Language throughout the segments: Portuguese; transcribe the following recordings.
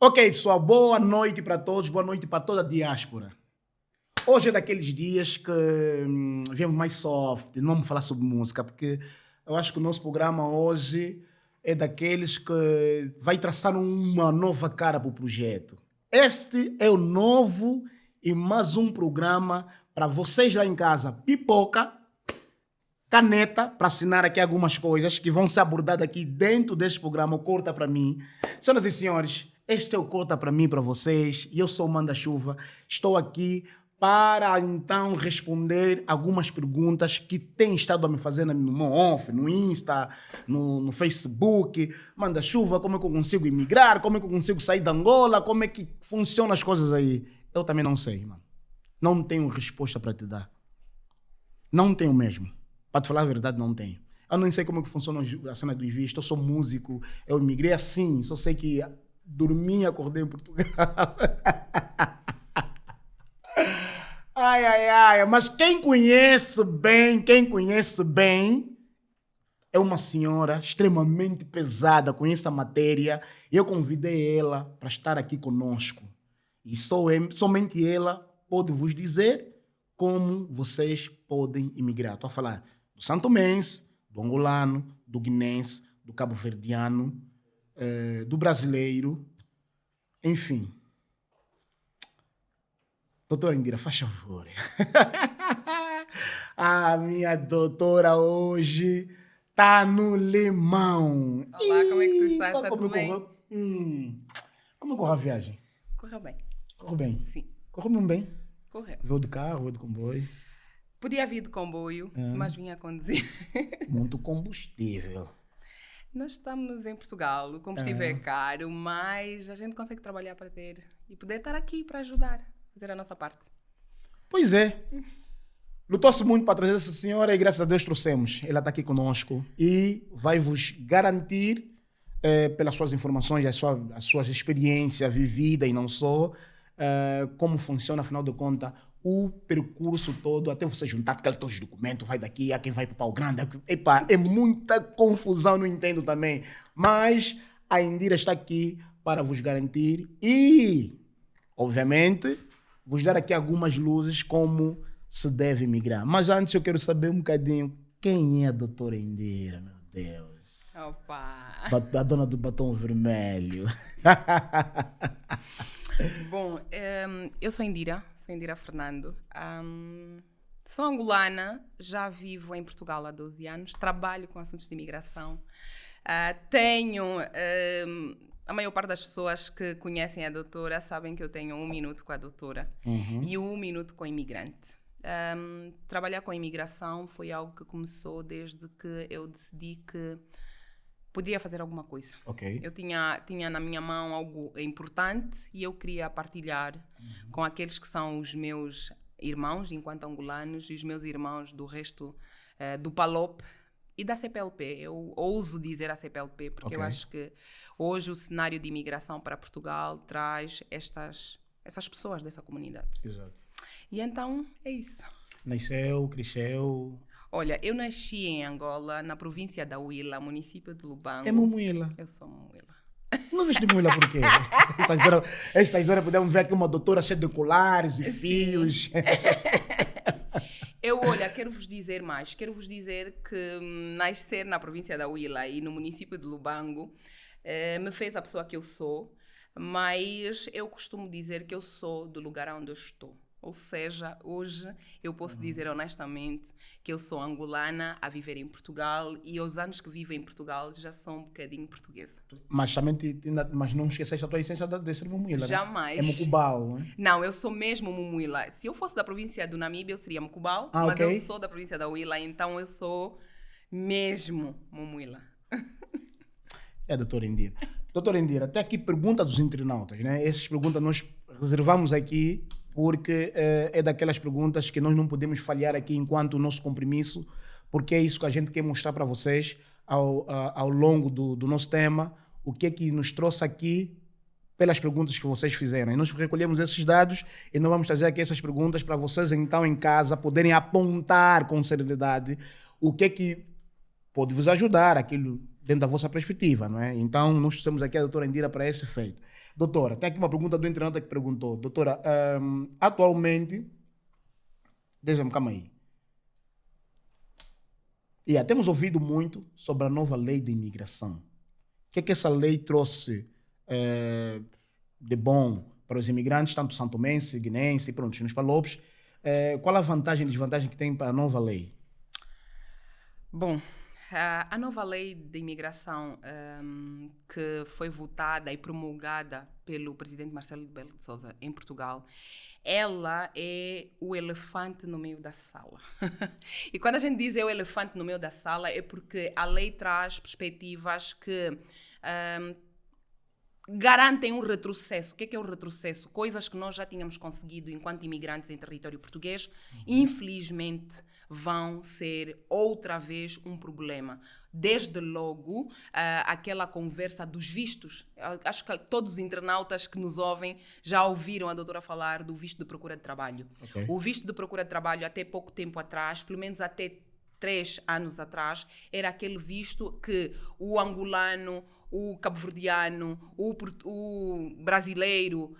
Ok, pessoal, boa noite para todos, boa noite para toda a diáspora. Hoje é daqueles dias que viemos mais soft, não vamos falar sobre música, porque eu acho que o nosso programa hoje é daqueles que vai traçar uma nova cara para o projeto. Este é o novo e mais um programa para vocês lá em casa. Pipoca, caneta para assinar aqui algumas coisas que vão ser abordadas aqui dentro deste programa, o Corta para mim. Senhoras e senhores, este é o Corta para mim, para vocês, e eu sou o Manda-Chuva. Estou aqui para então responder algumas perguntas que têm estado a me fazer no meu off, no Insta, no Facebook. Manda-Chuva, como é que eu consigo imigrar? Como é que eu consigo sair da Angola? Como é que funcionam as coisas aí? Eu também não sei, mano. Não tenho resposta para te dar. Não tenho mesmo. Para te falar a verdade, não tenho. Eu não sei como é que funciona a cena do visto. Eu sou músico, eu imigrei assim. Só sei que dormi e acordei em Portugal. Ai. Mas quem conhece bem, é uma senhora extremamente pesada, conhece a matéria. E eu convidei ela para estar aqui conosco. E somente ela pode vos dizer como vocês podem imigrar. Estou a falar do santomense, do angolano, do guinense, do cabo-verdiano, do brasileiro, enfim. Doutora Indira, faz favor. A minha doutora hoje tá no limão. Olá, como é que tu estás? Está Como tudo bem? Como correu a viagem? Correu bem. Correu bem? Sim, Correu muito bem? correu. Veio de carro, veio de comboio. Podia vir de comboio, mas vinha a conduzir. Muito combustível. Nós estamos em Portugal, o combustível é caro, mas a gente consegue trabalhar para ter e poder estar aqui para ajudar, fazer a nossa parte. Pois é. Lutou-se muito para trazer essa senhora e graças a Deus trouxemos. Ela está aqui conosco e vai vos garantir, pelas suas informações, as suas experiências vividas e não só, como funciona, afinal de contas, o percurso todo, até você juntar todos os documentos, vai daqui, há quem vai para o Pau Grande. Epa, é muita confusão, não entendo também. Mas a Indira está aqui para vos garantir e, obviamente, vos dar aqui algumas luzes como se deve migrar. Mas antes eu quero saber um bocadinho quem é a doutora Indira, meu Deus. Opa! A dona do batom vermelho. Bom, eu sou Indira Fernando. Sou angolana, já vivo em Portugal há 12 anos, trabalho com assuntos de imigração. Tenho... a maior parte das pessoas que conhecem a doutora sabem que eu tenho 1 minuto com a doutora e 1 minuto com o imigrante. Trabalhar com a imigração foi algo que começou desde que eu decidi que podia fazer alguma coisa. Ok. Eu tinha na minha mão algo importante e eu queria partilhar com aqueles que são os meus irmãos, enquanto angolanos, e os meus irmãos do resto do PALOP e da CPLP. Eu ouso dizer a CPLP, porque eu acho que hoje o cenário de imigração para Portugal traz essas pessoas dessa comunidade. Exato. E então, é isso. Nasceu, cresceu. Olha, eu nasci em Angola, na província da Huila, município de Lubango. É Mumuila. Eu sou Mumuila. Não viste Mumuila por quê? Esta história podemos ver aqui uma doutora cheia de colares e fios. Olha, quero-vos dizer mais. Quero-vos dizer que nascer na província da Huila e no município de Lubango me fez a pessoa que eu sou, mas eu costumo dizer que eu sou do lugar onde eu estou. Ou seja, hoje eu posso dizer honestamente que eu sou angolana a viver em Portugal e aos anos que vivo em Portugal já sou um bocadinho portuguesa. Mas também mas não esqueceste a tua essência de ser Mumuila, né? Jamais. É Mucubal, né? Não, eu sou mesmo Mumuila. Se eu fosse da província do Namíbia, eu seria Mucubal, mas eu sou da província da Huila, então eu sou mesmo Mumuila. É, doutora Indira. Doutora Indira, até aqui pergunta dos internautas, né? Essas perguntas nós reservamos aqui porque é daquelas perguntas que nós não podemos falhar aqui enquanto o nosso compromisso, porque é isso que a gente quer mostrar para vocês ao longo do nosso tema, o que é que nos trouxe aqui pelas perguntas que vocês fizeram. E nós recolhemos esses dados e nós vamos trazer aqui essas perguntas para vocês, então, em casa, poderem apontar com seriedade o que é que pode vos ajudar, aquilo dentro da vossa perspectiva, não é? Então, nós temos aqui a doutora Indira para esse efeito. Doutora, tem aqui uma pergunta do internauta que perguntou. Doutora, atualmente... Calma aí. Temos ouvido muito sobre a nova lei de imigração. O que é que essa lei trouxe de bom para os imigrantes, tanto santomense, guinense, pronto, nos Palopes? Qual a vantagem e desvantagem que tem para a nova lei? Bom, a nova lei de imigração que foi votada e promulgada pelo presidente Marcelo Rebelo de Sousa em Portugal, ela é o elefante no meio da sala. E quando a gente diz é o elefante no meio da sala, é porque a lei traz perspectivas que garantem um retrocesso. O que é o retrocesso? Coisas que nós já tínhamos conseguido enquanto imigrantes em território português, infelizmente vão ser outra vez um problema. Desde logo, aquela conversa dos vistos. Acho que todos os internautas que nos ouvem já ouviram a doutora falar do visto de procura de trabalho. Okay. O visto de procura de trabalho, até pouco tempo atrás, pelo menos até 3 anos atrás, era aquele visto que o angolano, o cabo-verdiano, o brasileiro,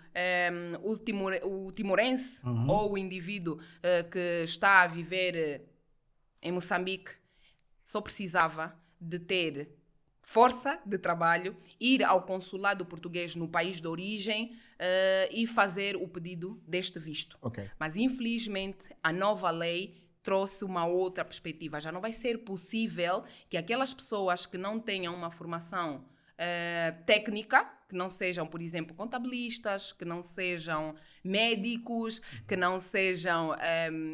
o timorense, ou o indivíduo que está a viver em Moçambique, só precisava de ter força de trabalho, ir ao consulado português no país de origem e fazer o pedido deste visto. Okay. Mas, infelizmente, a nova lei trouxe uma outra perspectiva. Já não vai ser possível que aquelas pessoas que não tenham uma formação técnica, que não sejam, por exemplo, contabilistas, que não sejam médicos, que não sejam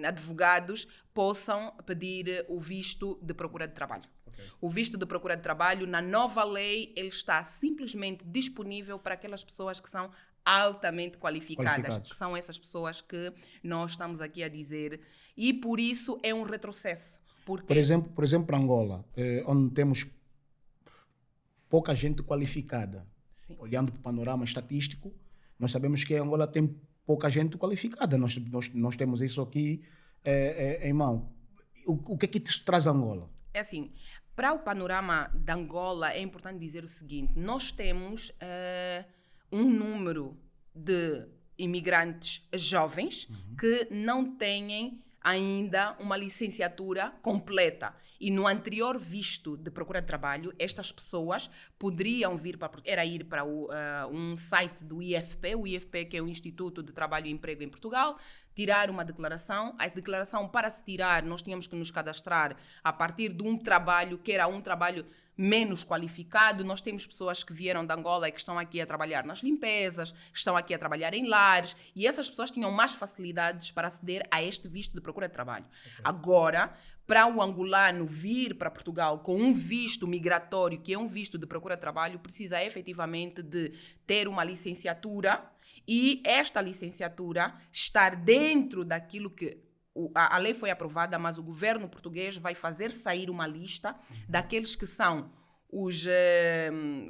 advogados, possam pedir o visto de procura de trabalho. Okay. O visto de procura de trabalho, na nova lei, ele está simplesmente disponível para aquelas pessoas que são altamente qualificadas, que são essas pessoas que nós estamos aqui a dizer, e por isso é um retrocesso. Porque... Por exemplo, para Angola, onde temos pouca gente qualificada. Sim. Olhando para o panorama estatístico, nós sabemos que Angola tem pouca gente qualificada. Nós temos isso aqui em mão. O que é que isso traz a Angola? É assim, para o panorama da Angola é importante dizer o seguinte: nós temos um número de imigrantes jovens que não têm ainda uma licenciatura completa. E no anterior visto de procura de trabalho, estas pessoas poderiam ir para um site do IFP, o IFP que é o Instituto de Trabalho e Emprego em Portugal, tirar uma declaração. A declaração, para se tirar, nós tínhamos que nos cadastrar a partir de um trabalho que era um trabalho menos qualificado. Nós temos pessoas que vieram de Angola e que estão aqui a trabalhar nas limpezas, que estão aqui a trabalhar em lares, e essas pessoas tinham mais facilidades para aceder a este visto de procura de trabalho. Okay. Agora, para o angolano vir para Portugal com um visto migratório, que é um visto de procura de trabalho, precisa efetivamente de ter uma licenciatura, e esta licenciatura estar dentro daquilo que a lei foi aprovada, mas o governo português vai fazer sair uma lista daqueles que são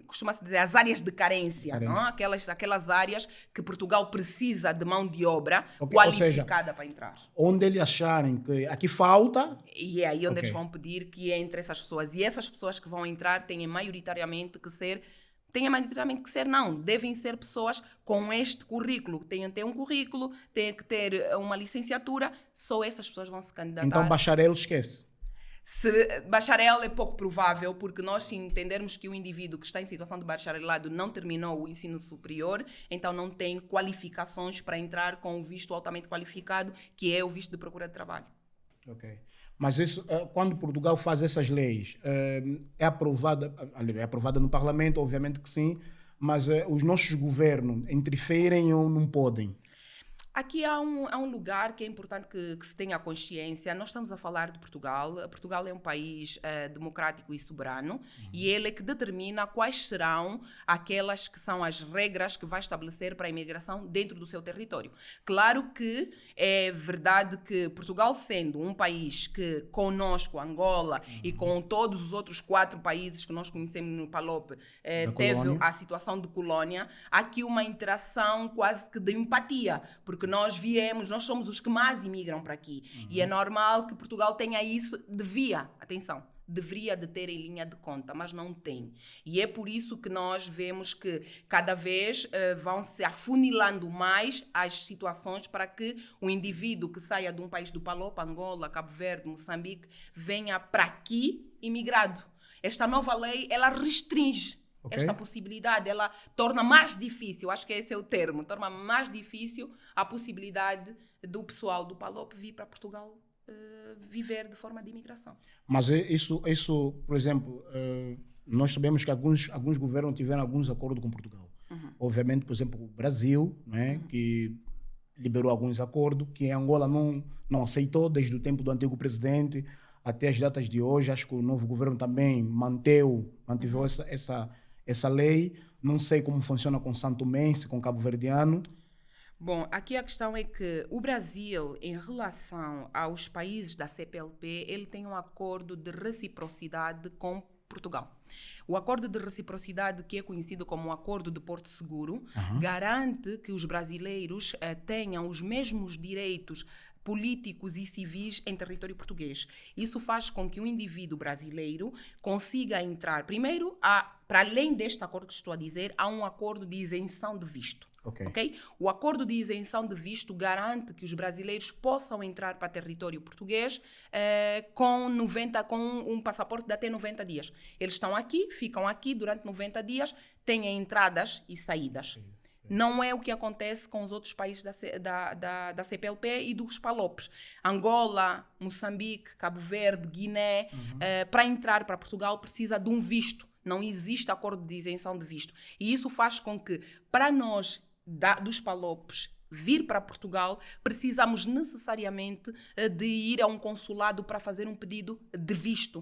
costuma-se dizer, as áreas de carência. Não? Aquelas áreas que Portugal precisa de mão de obra qualificada para entrar. Onde eles acharem que aqui falta... E é aí onde eles vão pedir que entre essas pessoas. E essas pessoas que vão entrar têm maioritariamente que ser... não, devem ser pessoas com este currículo, têm que ter um currículo, têm que ter uma licenciatura, só essas pessoas vão se candidatar. Então bacharel esquece. Se bacharel é pouco provável, porque nós, se entendermos que o indivíduo que está em situação de bacharelado não terminou o ensino superior, então não tem qualificações para entrar com o visto altamente qualificado, que é o visto de procura de trabalho. Ok. Mas isso, quando Portugal faz essas leis, é aprovada no Parlamento, obviamente que sim, mas os nossos governos interferem ou não podem? Aqui há um lugar que é importante que se tenha consciência. Nós estamos a falar de Portugal. Portugal é um país democrático e soberano, e ele é que determina quais serão aquelas que são as regras que vai estabelecer para a imigração dentro do seu território. Claro que é verdade que Portugal, sendo um país que conosco, Angola, e com todos os outros 4 países que nós conhecemos no PALOP, teve a situação de colónia, há aqui uma interação quase que de empatia, porque nós somos os que mais imigram para aqui. E é normal que Portugal tenha isso, deveria de ter em linha de conta, mas não tem. E é por isso que nós vemos que cada vez vão se afunilando mais as situações para que o indivíduo que saia de um país do PALOP, Angola, Cabo Verde, Moçambique, venha para aqui imigrado. Esta nova lei, ela restringe esta possibilidade, ela torna mais difícil, acho que esse é o termo, torna mais difícil a possibilidade do pessoal do PALOP vir para Portugal viver de forma de imigração. Mas isso por exemplo, nós sabemos que alguns governos tiveram alguns acordos com Portugal. Obviamente, por exemplo, o Brasil, né, que liberou alguns acordos, que Angola não aceitou desde o tempo do antigo presidente até as datas de hoje. Acho que o novo governo também manteve essa lei. Não sei como funciona com Santo Mense, com Cabo Verdeano. Bom, aqui a questão é que o Brasil, em relação aos países da CPLP, ele tem um acordo de reciprocidade com Portugal. O acordo de reciprocidade, que é conhecido como o Acordo de Porto Seguro, garante que os brasileiros tenham os mesmos direitos políticos e civis em território português. Isso faz com que o indivíduo brasileiro consiga entrar, primeiro, para além deste acordo que estou a dizer, há um acordo de isenção de visto. Okay? O acordo de isenção de visto garante que os brasileiros possam entrar para território português com um passaporte de até 90 dias. Eles estão aqui, ficam aqui durante 90 dias, têm entradas e saídas. Não é o que acontece com os outros países da CPLP e dos PALOPs. Angola, Moçambique, Cabo Verde, Guiné, para entrar para Portugal precisa de um visto. Não existe acordo de isenção de visto. E isso faz com que, para nós, dos PALOPs, vir para Portugal, precisamos necessariamente de ir a um consulado para fazer um pedido de visto.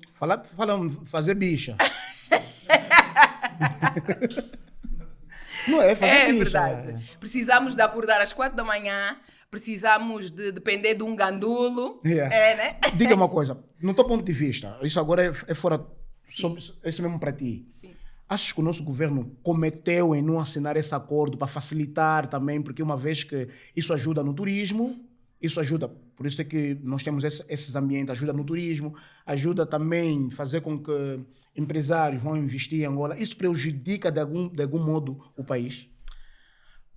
Fazer bicha. Não é fazer bicha. É verdade. Precisamos de acordar às 4 da manhã, precisamos de depender de um gandulo. Né? Diga uma coisa, no teu ponto de vista, isso agora é fora, isso mesmo para ti. Sim. Achas que o nosso governo cometeu em não assinar esse acordo para facilitar também, porque uma vez que isso ajuda no turismo, isso ajuda, por isso é que nós temos esses ambientes, ajuda no turismo, ajuda também a fazer com que empresários vão investir em Angola. Isso prejudica de algum modo o país?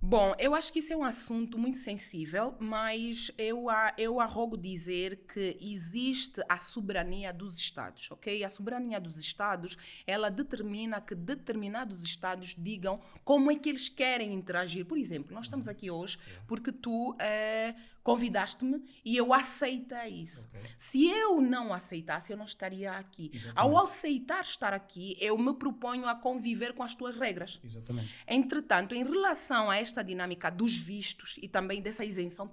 Bom, eu acho que isso é um assunto muito sensível, mas eu arrogo dizer que existe a soberania dos Estados, ok? A soberania dos Estados, ela determina que determinados Estados digam como é que eles querem interagir. Por exemplo, nós estamos aqui hoje porque tu convidaste-me e eu aceitei isso. Se eu não aceitasse, eu não estaria aqui. Exatamente. Ao aceitar estar aqui, eu me proponho a conviver com as tuas regras. Exatamente. Entretanto, em relação a esta dinâmica dos vistos e também dessa isenção,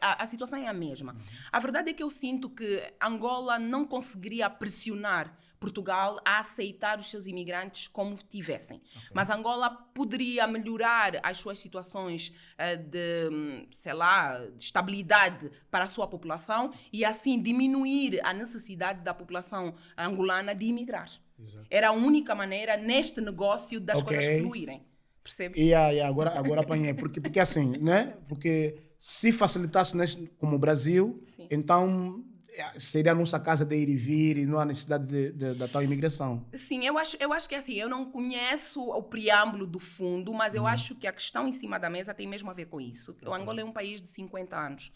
a situação é a mesma. A verdade é que eu sinto que Angola não conseguiria pressionar Portugal a aceitar os seus imigrantes como tivessem. Mas Angola poderia melhorar as suas situações de estabilidade para a sua população e assim diminuir a necessidade da população angolana de imigrar. Exato. Era a única maneira neste negócio das coisas fluírem. Percebes? Agora apanhei. Porque assim, né? Porque se facilitasse como o Brasil, sim, então seria a nossa casa de ir e vir e não há necessidade da tal imigração. Sim, eu acho que assim, eu não conheço o preâmbulo do fundo, mas eu acho que a questão em cima da mesa tem mesmo a ver com isso. O Angola é um país de 50 anos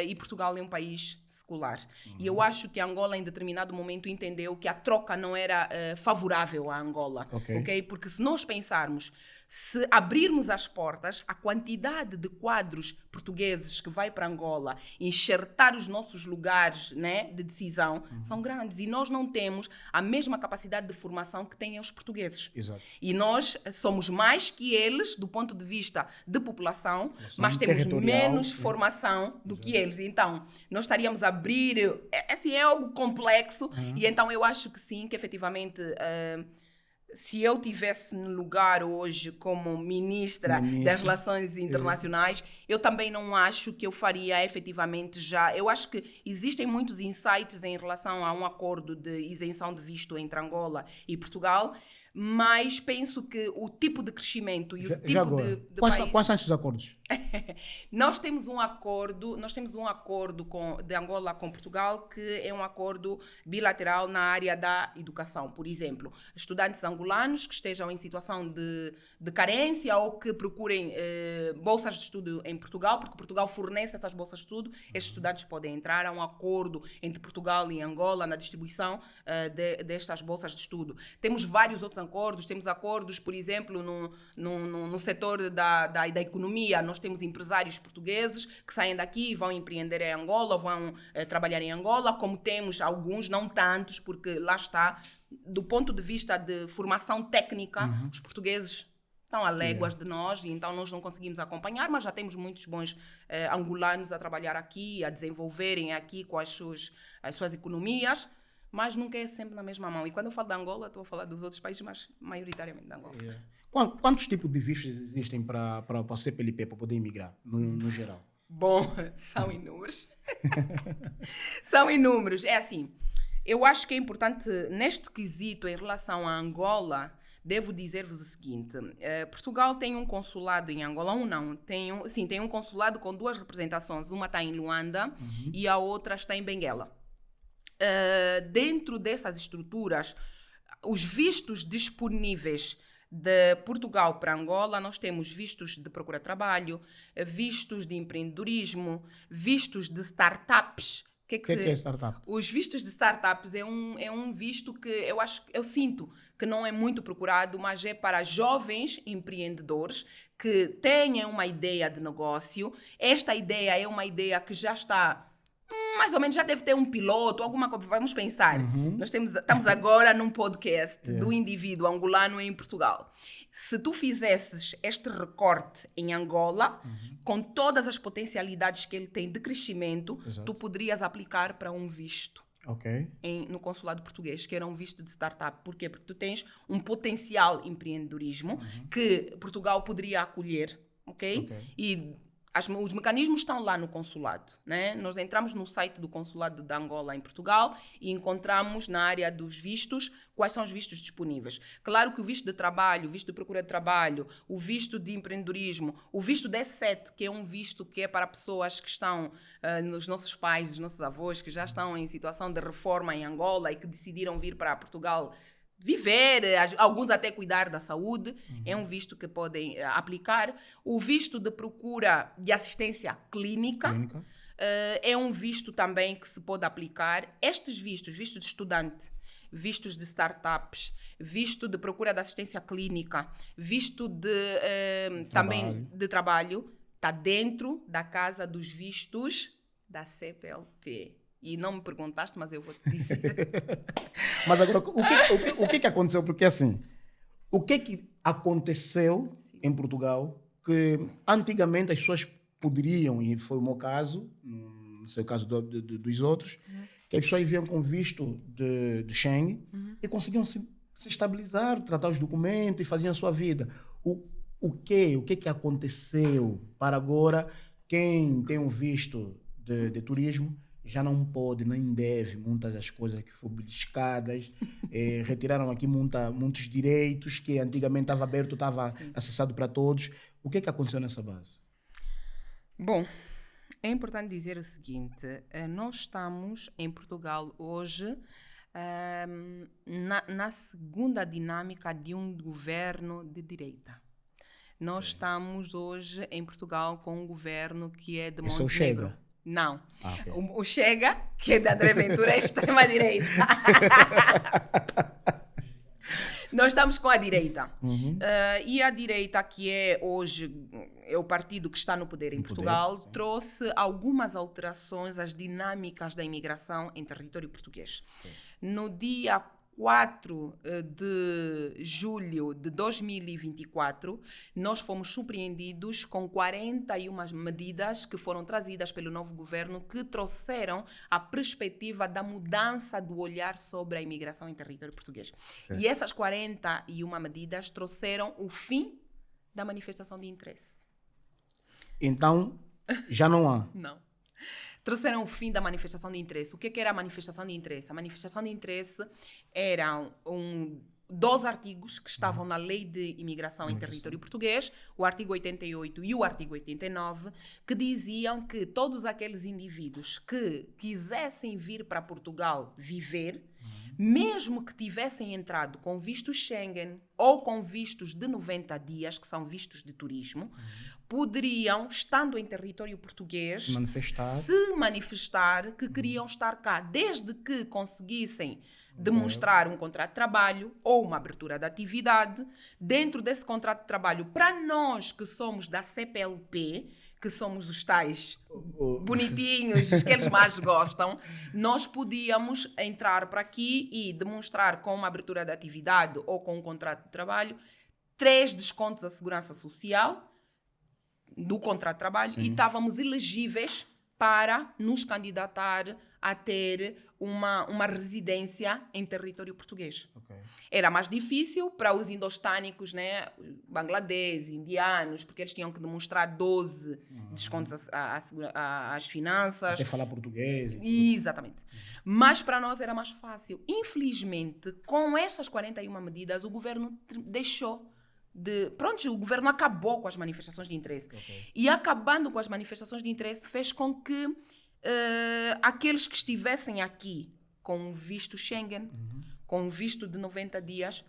e Portugal é um país secular. E eu acho que Angola, em determinado momento, entendeu que a troca não era favorável à Angola. Okay? Porque se nós pensarmos, se abrirmos as portas, a quantidade de quadros portugueses que vai para Angola enxertar os nossos lugares, né, de decisão são grandes. E nós não temos a mesma capacidade de formação que têm os portugueses. Exato. E nós somos mais que eles do ponto de vista de população, mas temos menos formação do que eles. Então, nós estaríamos a abrir... Assim, é algo complexo. E então eu acho que sim, que efetivamente... se eu tivesse no lugar hoje como ministra das Relações Internacionais, eu também não acho que eu faria efetivamente já... Eu acho que existem muitos insights em relação a um acordo de isenção de visto entre Angola e Portugal, mas penso que o tipo de crescimento e o Já tipo agora, de quais, país... quais são esses acordos? Nós temos um acordo de Angola com Portugal, que é um acordo bilateral na área da educação. Por exemplo, estudantes angolanos que estejam em situação de carência ou que procurem bolsas de estudo em Portugal, porque Portugal fornece essas bolsas de estudo, esses estudantes podem entrar. Há um acordo entre Portugal e Angola na distribuição destas bolsas de estudo. Temos vários outros acordos. Temos acordos, por exemplo, no setor da economia. Nós temos empresários portugueses que saem daqui e vão empreender em Angola, vão trabalhar em Angola, como temos alguns, não tantos, porque lá está, do ponto de vista de formação técnica, os portugueses estão a léguas de nós e então nós não conseguimos acompanhar, mas já temos muitos bons angolanos a trabalhar aqui, a desenvolverem aqui com as suas economias, mas nunca é sempre na mesma mão. E quando eu falo de Angola, estou a falar dos outros países, mas maioritariamente de Angola. Quantos tipos de vistos existem para o CPLP, para poder emigrar, no geral? Bom, são inúmeros. São inúmeros. É assim, eu acho que é importante, neste quesito, em relação a Angola, devo dizer-vos o seguinte. Portugal tem um consulado em Angola, tem um consulado com 2 representações. Uma está em Luanda e a outra está em Benguela. Dentro dessas estruturas, os vistos disponíveis de Portugal para Angola, nós temos vistos de procura de trabalho, vistos de empreendedorismo, vistos de startups. O que é startup? Os vistos de startups é um visto que eu sinto que não é muito procurado, mas é para jovens empreendedores que tenham uma ideia de negócio. Esta ideia é uma ideia que já está... mais ou menos já deve ter um piloto, alguma coisa. Vamos pensar. Nós estamos agora num podcast do indivíduo angolano em Portugal. Se tu fizesses este recorte em Angola, com todas as potencialidades que ele tem de crescimento, tu poderias aplicar para um visto. No consulado português, que era um visto de startup. Por quê? Porque tu tens um potencial empreendedorismo que Portugal poderia acolher, e os mecanismos estão lá no consulado, né? Nós entramos no site do consulado de Angola em Portugal e encontramos na área dos vistos quais são os vistos disponíveis. Claro que o visto de trabalho, o visto de procura de trabalho, o visto de empreendedorismo, o visto D7, que é um visto que é para pessoas que estão, os nossos pais, os nossos avós, que já estão em situação de reforma em Angola e que decidiram vir para Portugal viver, alguns até cuidar da saúde, é um visto que podem aplicar. O visto de procura de assistência clínica. É um visto também que se pode aplicar. Estes vistos, visto de estudante, vistos de startups, visto de procura de assistência clínica, visto também de trabalho, está dentro da casa dos vistos da CPLP. E não me perguntaste, mas eu vou te dizer. Mas agora, o que aconteceu? Porque assim, o que aconteceu em Portugal que antigamente as pessoas poderiam, e foi o meu caso, no seu caso dos outros, que as pessoas vinham com visto de Schengen e conseguiam se estabilizar, tratar os documentos e faziam a sua vida. O que aconteceu para agora quem tem um visto de turismo já não pode, nem deve, muitas das coisas que foram beliscadas, retiraram aqui muitos direitos que antigamente estava aberto, estava acessado para todos. O que aconteceu nessa base? Bom, é importante dizer o seguinte, nós estamos em Portugal hoje na segunda dinâmica de um governo de direita. Nós estamos hoje em Portugal com um governo que é de Montenegro. Não. O Chega, que é da André Ventura, é extrema-direita. Nós estamos com a direita. E a direita, que é hoje o partido que está no poder em Portugal, trouxe algumas alterações às dinâmicas da imigração em território português. No dia 4 de julho de 2024, nós fomos surpreendidos com 41 medidas que foram trazidas pelo novo governo que trouxeram a perspectiva da mudança do olhar sobre a imigração em território português. E essas 41 medidas trouxeram o fim da manifestação de interesse. Então, já não há? Não. Trouxeram o fim da manifestação de interesse. O que era a manifestação de interesse? A manifestação de interesse era 2 artigos que estavam na Lei de Imigração em Território Português, o artigo 88 e o artigo 89, que diziam que todos aqueles indivíduos que quisessem vir para Portugal viver, mesmo que tivessem entrado com vistos Schengen ou com vistos de 90 dias, que são vistos de turismo, poderiam, estando em território português, se manifestar que queriam estar cá, desde que conseguissem demonstrar um contrato de trabalho ou uma abertura de atividade. Dentro desse contrato de trabalho, para nós que somos da CPLP, que somos os tais bonitinhos, os que eles mais gostam, nós podíamos entrar para aqui e demonstrar com uma abertura de atividade ou com um contrato de trabalho 3 descontos à segurança social do contrato de trabalho. Sim. E estávamos elegíveis para nos candidatar a ter uma residência em território português. Okay. Era mais difícil para os indostânicos, né? Bangladeses, indianos, porque eles tinham que demonstrar 12 descontos às finanças. Até falar português. Exatamente. Mas para nós era mais fácil. Infelizmente, com estas 41 medidas, o governo deixou Pronto, o governo acabou com as manifestações de interesse. Okay. E acabando com as manifestações de interesse fez com que aqueles que estivessem aqui com visto Schengen, com visto de 90 dias,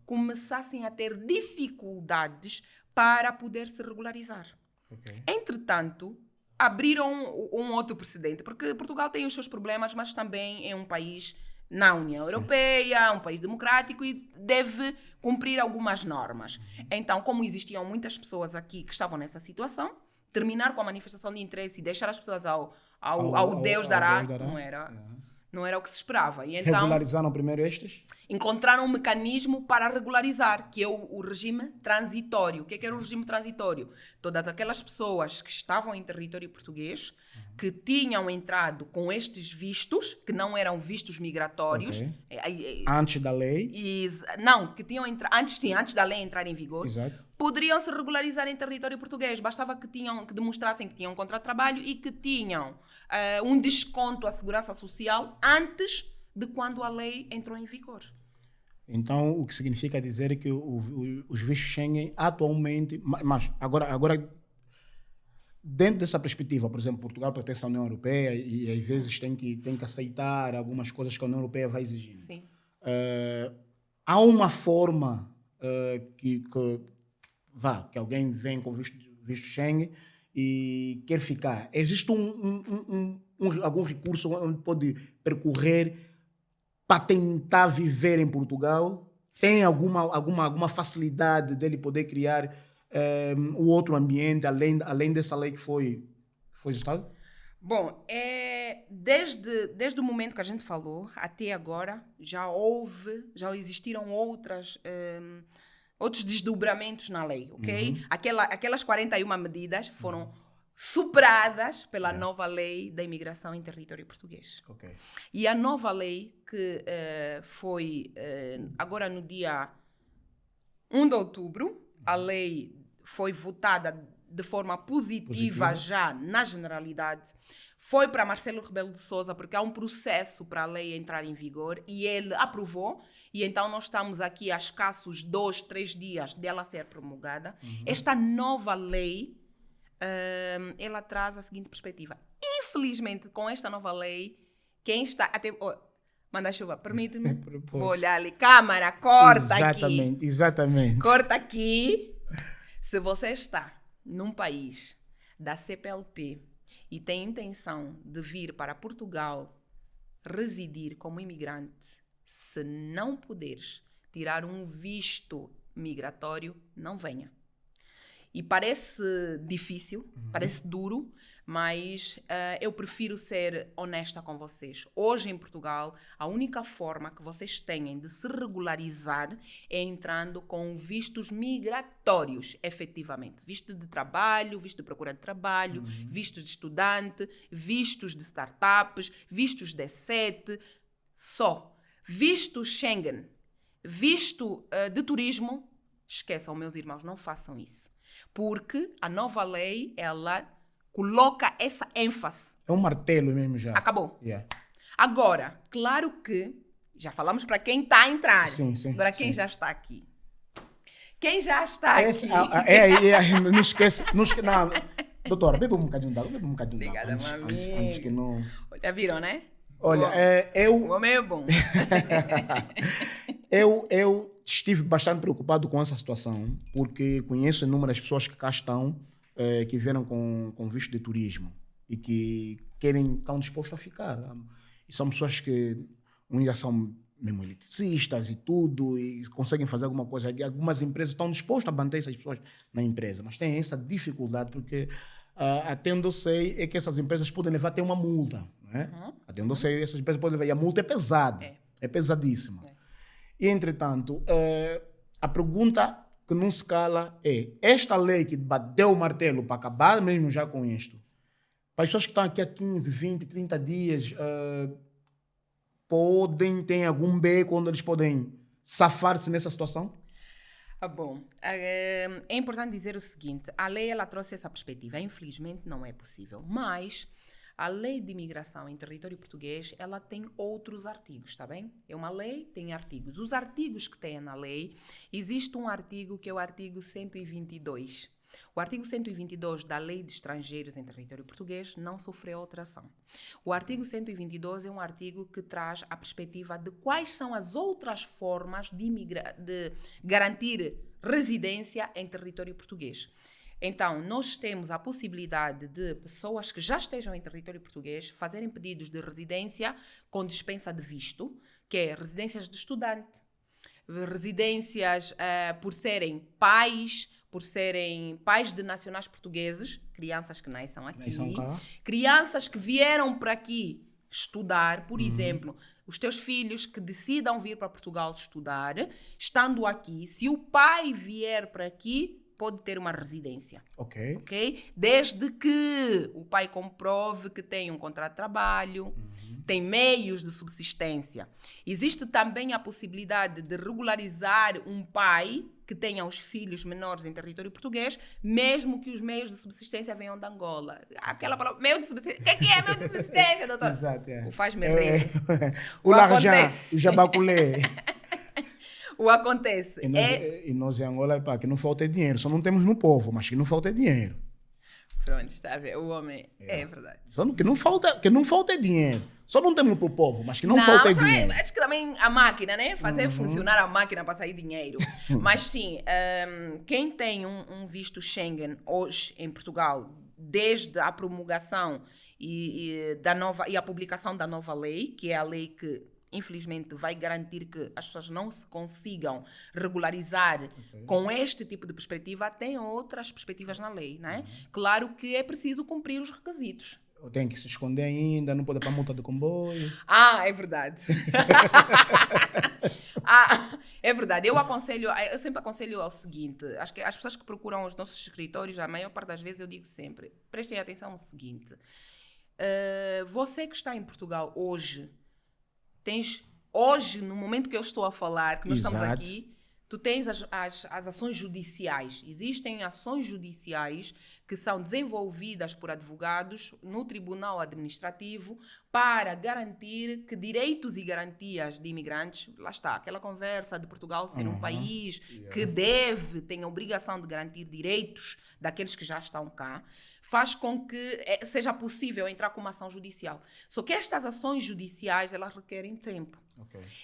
começassem a ter dificuldades para poder se regularizar. Okay. Entretanto, abriram um outro precedente, porque Portugal tem os seus problemas, mas também é um país na União Europeia, um país democrático e deve cumprir algumas normas. Então, como existiam muitas pessoas aqui que estavam nessa situação, terminar com a manifestação de interesse e deixar as pessoas ao Deus dará, não era o que se esperava. E então, regularizaram primeiro estes? Encontraram um mecanismo para regularizar, que é o regime transitório. O que era o regime transitório? Todas aquelas pessoas que estavam em território português, que tinham entrado com estes vistos, que não eram vistos migratórios. Okay. Antes da lei? Não, que tinham entrado antes da lei entrar em vigor. Exato. Poderiam se regularizar em território português. Bastava que demonstrassem que tinham um contrato de trabalho e que tinham um desconto à segurança social antes de quando a lei entrou em vigor. Então, o que significa dizer que os vistos Schengen atualmente... Mas agora, dentro dessa perspectiva, por exemplo, Portugal pertence à União Europeia e às vezes tem que aceitar algumas coisas que a União Europeia vai exigir. Sim. Há uma forma que alguém vem com visto Schengen e quer ficar. Existe algum recurso onde pode percorrer para tentar viver em Portugal? Tem alguma facilidade dele poder criar o outro ambiente, além dessa lei que foi gestada? Bom, desde o momento que a gente falou até agora, já existiram outros desdobramentos na lei, ok? Aquelas 41 medidas foram superadas pela nova lei da imigração em território português. Okay. E a nova lei que foi agora no dia 1 de outubro, a lei foi votada de forma positiva já na generalidade, foi para Marcelo Rebelo de Sousa, porque há um processo para a lei entrar em vigor e ele aprovou, e então nós estamos aqui a escassos 2, 3 dias dela ser promulgada. Esta nova lei, ela traz a seguinte perspectiva. Infelizmente, com esta nova lei, quem está... manda chuva, permite-me? Vou olhar ali. Câmara, corta aqui. Exatamente. Corta aqui. Se você está num país da CPLP e tem intenção de vir para Portugal residir como imigrante, se não puderes tirar um visto migratório, não venha. E parece difícil, parece duro, mas eu prefiro ser honesta com vocês. Hoje em Portugal, a única forma que vocês têm de se regularizar é entrando com vistos migratórios, efetivamente. Visto de trabalho, visto de procura de trabalho, vistos de estudante, vistos de startups, vistos de E7, só. Visto Schengen, visto de turismo, esqueçam, meus irmãos, não façam isso. Porque a nova lei, ela coloca essa ênfase. É um martelo mesmo já. Acabou. Yeah. Agora, claro que Já falamos para quem está a entrar. Sim, Agora, quem já está aqui? Quem já está aqui? Não esquece. Não, doutora, bebe um bocadinho d'água. Obrigada, Antes que não... Já viram, né? Olha, O homem é bom. eu estive bastante preocupado com essa situação, porque conheço inúmeras pessoas que cá estão, que vieram com visto de turismo e que estão dispostos a ficar. E são pessoas que já são mesmo eliticistas e tudo, e conseguem fazer alguma coisa. E algumas empresas estão dispostas a manter essas pessoas na empresa, mas têm essa dificuldade, porque até onde eu sei é que essas empresas podem levar até uma multa. Né? Até onde eu sei, essas empresas podem levar. E a multa é pesada, é pesadíssima. E, entretanto, a pergunta que não se cala é: esta lei que bateu o martelo para acabar mesmo já com isto, para as pessoas que estão aqui há 15, 20, 30 dias, tem algum beco onde eles podem safar-se nessa situação? Bom, é importante dizer o seguinte: a lei ela trouxe essa perspectiva. Infelizmente não é possível, mas a lei de imigração em território português, ela tem outros artigos, está bem? É uma lei, tem artigos. Os artigos que tem na lei, existe um artigo que é o artigo 122. O artigo 122 da Lei de Estrangeiros em Território Português não sofreu alteração. O artigo 122 é um artigo que traz a perspectiva de quais são as outras formas de garantir residência em território português. Então, nós temos a possibilidade de pessoas que já estejam em território português fazerem pedidos de residência com dispensa de visto, que é residências de estudante, residências por serem pais de nacionais portugueses, crianças que nascem aqui, crianças que vieram para aqui estudar, por exemplo, os teus filhos que decidam vir para Portugal estudar, estando aqui, se o pai vier para aqui, pode ter uma residência. Ok? Desde que o pai comprove que tem um contrato de trabalho, tem meios de subsistência. Existe também a possibilidade de regularizar um pai que tenha os filhos menores em território português, mesmo que os meios de subsistência venham de Angola. Aquela palavra, meio de subsistência. O que é meio de subsistência, doutor? Exato, O faz-me rir. O larjá, o jabaculé. O acontece. E nós em Angola, que não falta dinheiro. Só não temos no povo, mas que não falta dinheiro. Pronto, está a ver? O homem... É verdade. Só que não falta dinheiro. Só não temos para o povo, mas que não falta dinheiro. Acho que também a máquina, né? Fazer funcionar a máquina para sair dinheiro. Mas sim, quem tem um visto Schengen hoje em Portugal, desde a promulgação e a publicação da nova lei, que é a lei que infelizmente vai garantir que as pessoas não se consigam regularizar com este tipo de perspectiva, tem outras perspectivas na lei, né? Claro que é preciso cumprir os requisitos. Tem que se esconder ainda, não pode ir para a multa do comboio. É verdade. É verdade. Eu sempre aconselho ao seguinte, acho que as pessoas que procuram os nossos escritórios, a maior parte das vezes eu digo sempre, prestem atenção ao seguinte, você que está em Portugal hoje, no momento que eu estou a falar, que nós estamos aqui, tu tens as ações judiciais. Existem ações judiciais que são desenvolvidas por advogados no Tribunal Administrativo para garantir que direitos e garantias de imigrantes, lá está, aquela conversa de Portugal ser um país que tem a obrigação de garantir direitos daqueles que já estão cá, faz com que seja possível entrar com uma ação judicial. Só que estas ações judiciais, elas requerem tempo.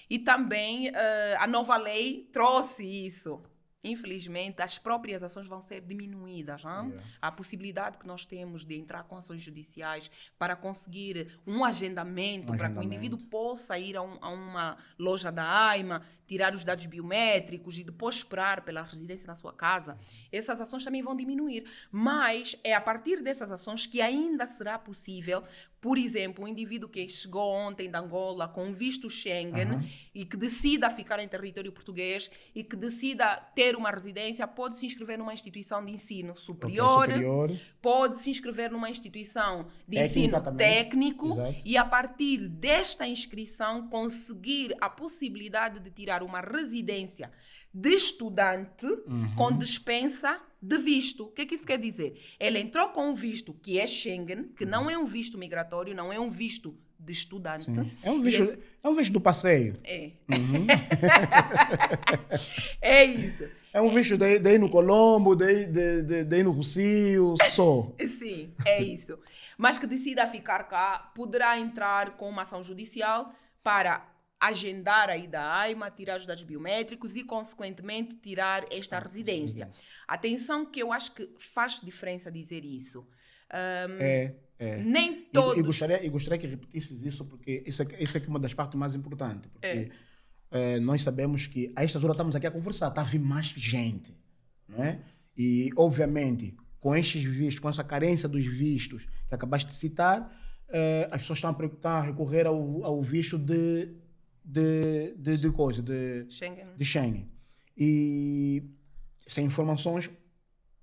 E também a nova lei trouxe isso. Infelizmente, as próprias ações vão ser diminuídas. A possibilidade que nós temos de entrar com ações judiciais para conseguir um agendamento, para que o indivíduo possa ir a uma loja da AIMA, tirar os dados biométricos e depois esperar pela residência na sua casa, essas ações também vão diminuir. Mas é a partir dessas ações que ainda será possível, por exemplo, um indivíduo que chegou ontem de Angola com um visto Schengen e que decida ficar em território português e que decida ter uma residência, pode se inscrever numa instituição de ensino superior. Pode se inscrever numa instituição de ensino técnico e, a partir desta inscrição, conseguir a possibilidade de tirar uma residência de estudante com dispensa de visto. O que é que isso quer dizer? Ele entrou com um visto que é Schengen, que não é um visto migratório, não é um visto de estudante. Sim. É um visto do passeio. É. Uhum. É isso. É um visto de ir no Colombo, de ir no Rocio, só. Sim, é isso. Mas que decida ficar cá, poderá entrar com uma ação judicial para agendar a ida à AIMA, tirar os dados biométricos e, consequentemente, tirar esta residência. Atenção que eu acho que faz diferença dizer isso. É. Nem todos... E gostaria que repetisses isso, porque isso é que é uma das partes mais importantes. Porque nós sabemos que a estas horas estamos aqui a conversar, está a vir mais gente. Não é? E, obviamente, com estes vistos, com essa carência dos vistos que acabaste de citar, as pessoas estão a recorrer ao visto de Schengen. E sem informações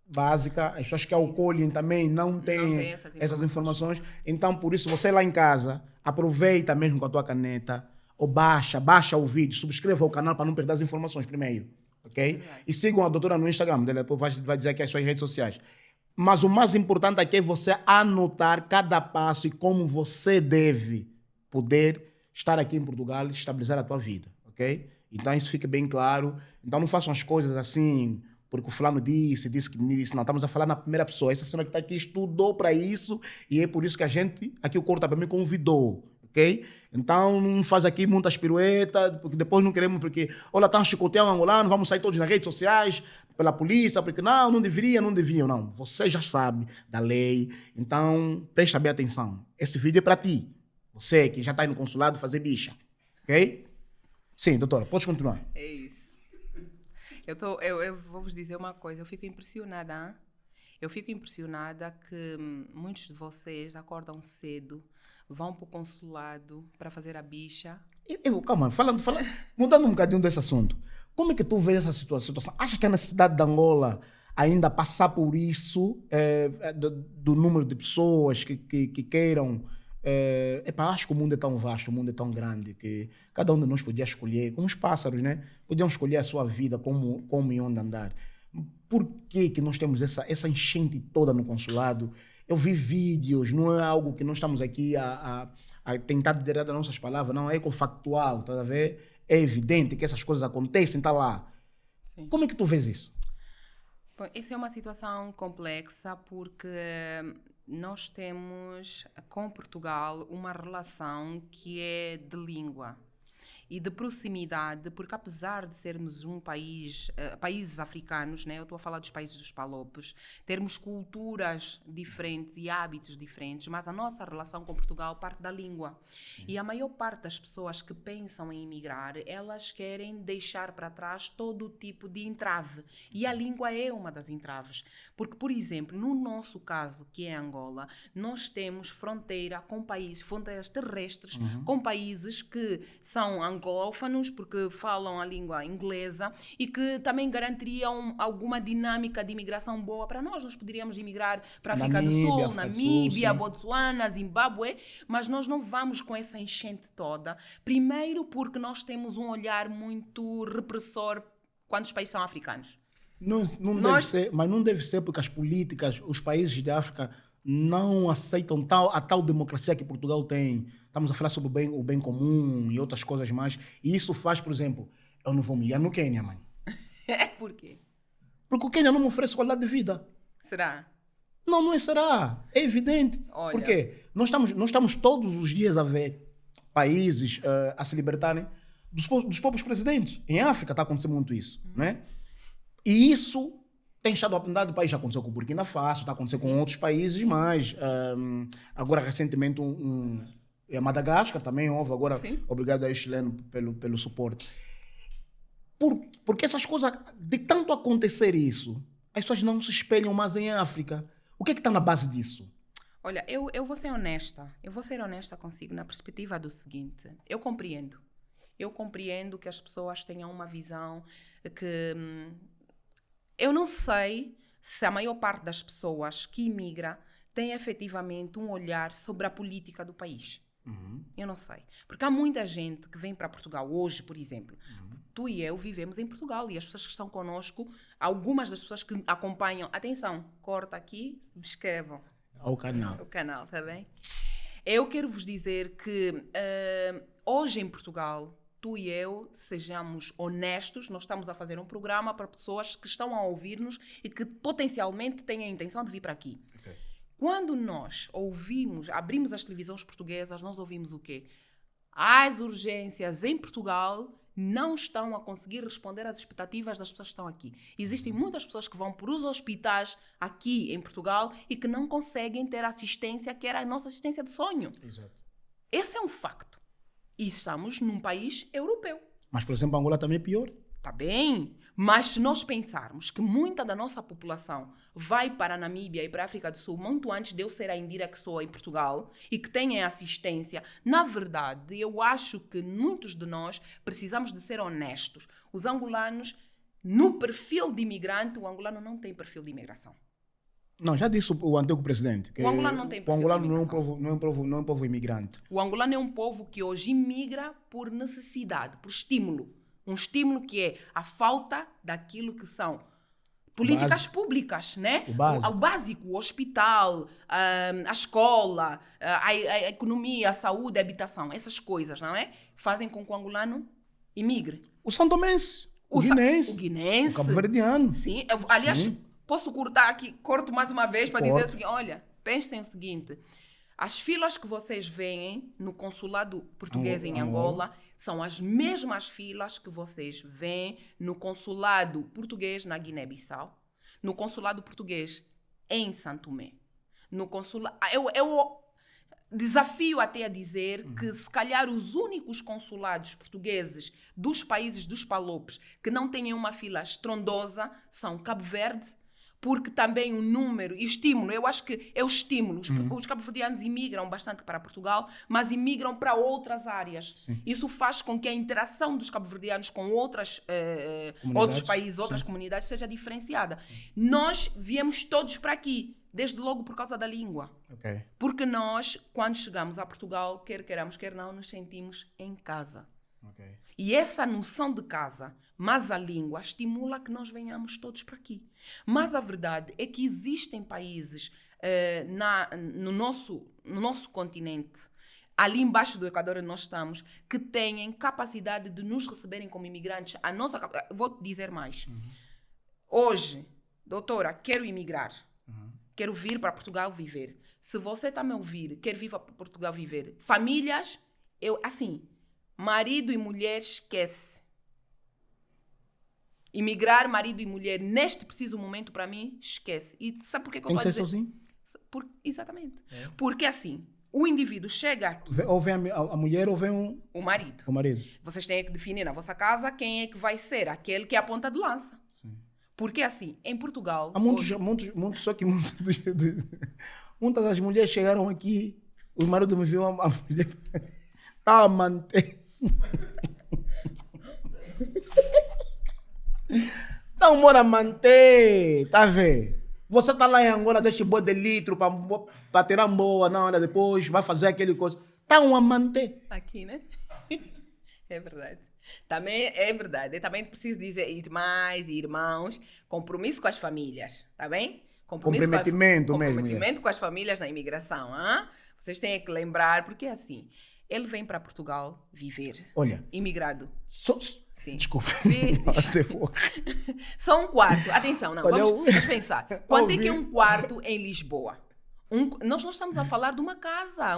básicas, as pessoas que acolhem também não têm essas informações. Então, por isso, você lá em casa, aproveita mesmo com a tua caneta, ou baixa o vídeo, subscreva o canal para não perder as informações primeiro. Ok? E sigam a doutora no Instagram, depois vai dizer aqui as suas redes sociais. Mas o mais importante aqui é você anotar cada passo e como você deve poder estar aqui em Portugal e estabilizar a tua vida, ok? Então isso fica bem claro. Então não façam as coisas assim, porque o fulano disse que me disse. Não, estamos a falar na primeira pessoa. Essa senhora que está aqui estudou para isso e é por isso que a gente, aqui o Corta para mim, convidou, ok? Então não faz aqui muitas piruetas, porque depois não queremos, porque olha, estão chicoteando um angolano, vamos sair todos nas redes sociais, pela polícia, porque não deviam. Não, você já sabe da lei, então presta bem atenção. Esse vídeo é para ti. Você que já está aí no consulado fazer bicha. Ok? Sim, doutora, pode continuar. É isso. Eu vou vos dizer uma coisa. Eu fico impressionada. Hein? Eu fico impressionada que muitos de vocês acordam cedo, vão para o consulado para fazer a bicha. Calma, mudando um bocadinho desse assunto. Como é que tu vês essa situação? Achas que a necessidade de Angola ainda passar por isso, do número de pessoas que queiram... acho que o mundo é tão vasto, o mundo é tão grande que cada um de nós podia escolher, como os pássaros, né? Podiam escolher a sua vida, como e onde andar. Por que nós temos essa enchente toda no consulado? Eu vi vídeos, não é algo que nós estamos aqui a tentar liderar das nossas palavras, não, é ecofactual, tá a ver? É evidente que essas coisas acontecem, está lá. Sim. Como é que tu vês isso? Bom, essa é uma situação complexa porque nós temos com Portugal uma relação que é de língua e de proximidade, porque apesar de sermos um país, países africanos, né, eu estou a falar dos países dos Palopes, termos culturas diferentes e hábitos diferentes, mas a nossa relação com Portugal parte da língua. Sim. E a maior parte das pessoas que pensam em emigrar, elas querem deixar para trás todo tipo de entrave. E a língua é uma das entraves. Porque, por exemplo, no nosso caso, que é Angola, nós temos fronteira com países, fronteiras terrestres, com países que são anglófonos, porque falam a língua inglesa e que também garantiriam alguma dinâmica de imigração boa para nós. Nós poderíamos emigrar para a África do Sul, Namíbia, Botsuana, Zimbábue, mas nós não vamos com essa enchente toda. Primeiro porque nós temos um olhar muito repressor quando os países são africanos. Deve ser, mas não deve ser porque as políticas, os países da África não aceitam a tal democracia que Portugal tem. Estamos a falar sobre o bem comum e outras coisas mais. E isso faz, por exemplo, eu não vou me ligar no Quênia, mãe. Por quê? Porque o Quênia não me oferece qualidade de vida. Será? Não será. É evidente. Olha. Por quê? Nós estamos todos os dias a ver países a se libertarem dos próprios presidentes. Em África está acontecendo muito isso. Né? E isso tem estado a aprender do país. Já aconteceu com o Burkina Faso, está acontecendo com outros países mais. Agora, recentemente, Madagascar também houve. Agora, sim. Obrigado ao chileno pelo suporte. Porque essas coisas, de tanto acontecer isso, as pessoas não se espelham mais em África. O que é que está na base disso? Olha, eu vou ser honesta. Eu vou ser honesta consigo na perspectiva do seguinte. Eu compreendo que as pessoas tenham uma visão que... Eu não sei se a maior parte das pessoas que imigra tem efetivamente um olhar sobre a política do país. Eu não sei. Porque há muita gente que vem para Portugal hoje, por exemplo, tu e eu vivemos em Portugal e as pessoas que estão connosco, algumas das pessoas que acompanham, atenção, corta aqui, subscrevam Ao canal. o canal, tá bem? Eu quero vos dizer que hoje em Portugal, tu e eu, sejamos honestos, nós estamos a fazer um programa para pessoas que estão a ouvir-nos e que potencialmente têm a intenção de vir para aqui. Okay. Quando nós abrimos as televisões portuguesas, nós ouvimos o quê? As urgências em Portugal não estão a conseguir responder às expectativas das pessoas que estão aqui. Existem muitas pessoas que vão para os hospitais aqui em Portugal e que não conseguem ter a assistência que era a nossa assistência de sonho. Exato. Esse é um facto. E estamos num país europeu. Mas, por exemplo, Angola também é pior. Está bem, mas se nós pensarmos que muita da nossa população vai para a Namíbia e para a África do Sul muito antes de eu ser a Indira que sou em Portugal e que tenha assistência, na verdade, eu acho que muitos de nós precisamos de ser honestos. Os angolanos, no perfil de imigrante, o angolano não tem perfil de imigração. Não, já disse o antigo presidente. Que O angolano não tem o perfil angolano de não é imigração. não é um povo imigrante. O angolano é um povo que hoje imigra por necessidade, por estímulo. Um estímulo que é a falta daquilo que são políticas públicas, né? O básico, o hospital, a escola, a economia, a saúde, a habitação, essas coisas, não é? Fazem com que o angolano imigre. O santomense, o guinense, o cabo-verdiano. Sim, aliás, posso cortar aqui, corto mais uma vez para dizer o seguinte, olha, pensem o seguinte, as filas que vocês veem no consulado português em Angola são as mesmas filas que vocês veem no consulado português na Guiné-Bissau, no consulado português em Santo Tomé. No consulado... Eu desafio até a dizer que, se calhar, os únicos consulados portugueses dos países dos Palopes que não têm uma fila estrondosa são Cabo Verde, porque também o número e estímulo, eu acho que é o estímulo. Os cabo-verdianos imigram bastante para Portugal, mas imigram para outras áreas. Sim. Isso faz com que a interação dos cabo-verdianos com outros países, outras comunidades, seja diferenciada. Nós viemos todos para aqui, desde logo por causa da língua. Okay. Porque nós, quando chegamos a Portugal, quer queiramos, quer não, nos sentimos em casa. Okay. E essa noção de casa, mas a língua, estimula que nós venhamos todos para aqui. Mas a verdade é que existem países no nosso continente, ali embaixo do Equador onde nós estamos, que têm capacidade de nos receberem como imigrantes. Vou dizer mais. Hoje, doutora, quero imigrar. Quero vir para Portugal viver. Se você está me ouvir, quer vir para Portugal viver, famílias, marido e mulher, esquece. Imigrar, marido e mulher, neste preciso momento, para mim, esquece. E sabe por que eu estou a dizer? Tem que ser sozinho? Exatamente. Porque assim, o indivíduo chega aqui... Ou vem a mulher ou vem o marido. O marido. Vocês têm que definir na vossa casa quem é que vai ser aquele que é a ponta de lança. Sim. Porque assim, em Portugal... Há muitas das mulheres chegaram aqui, o marido me viu, a mulher... Tá a manter... Então, mora manter, tá vendo? Você tá lá em Angola, deixa boi de litro para tirar boa, não, depois vai fazer aquele coisa. Tá a manter. Aqui, né? É verdade. Também é verdade. Eu também preciso dizer, irmãs e irmãos, compromisso com as famílias, tá bem? Comprometimento mesmo. Comprometimento com as famílias na imigração, hein? Vocês têm que lembrar, porque assim, ele vem para Portugal viver. Olha. Imigrado. Sim. Desculpa. Só um quarto. Atenção, não. Vamos pensar. Quanto é que é um quarto em Lisboa? Nós não estamos a falar de uma casa,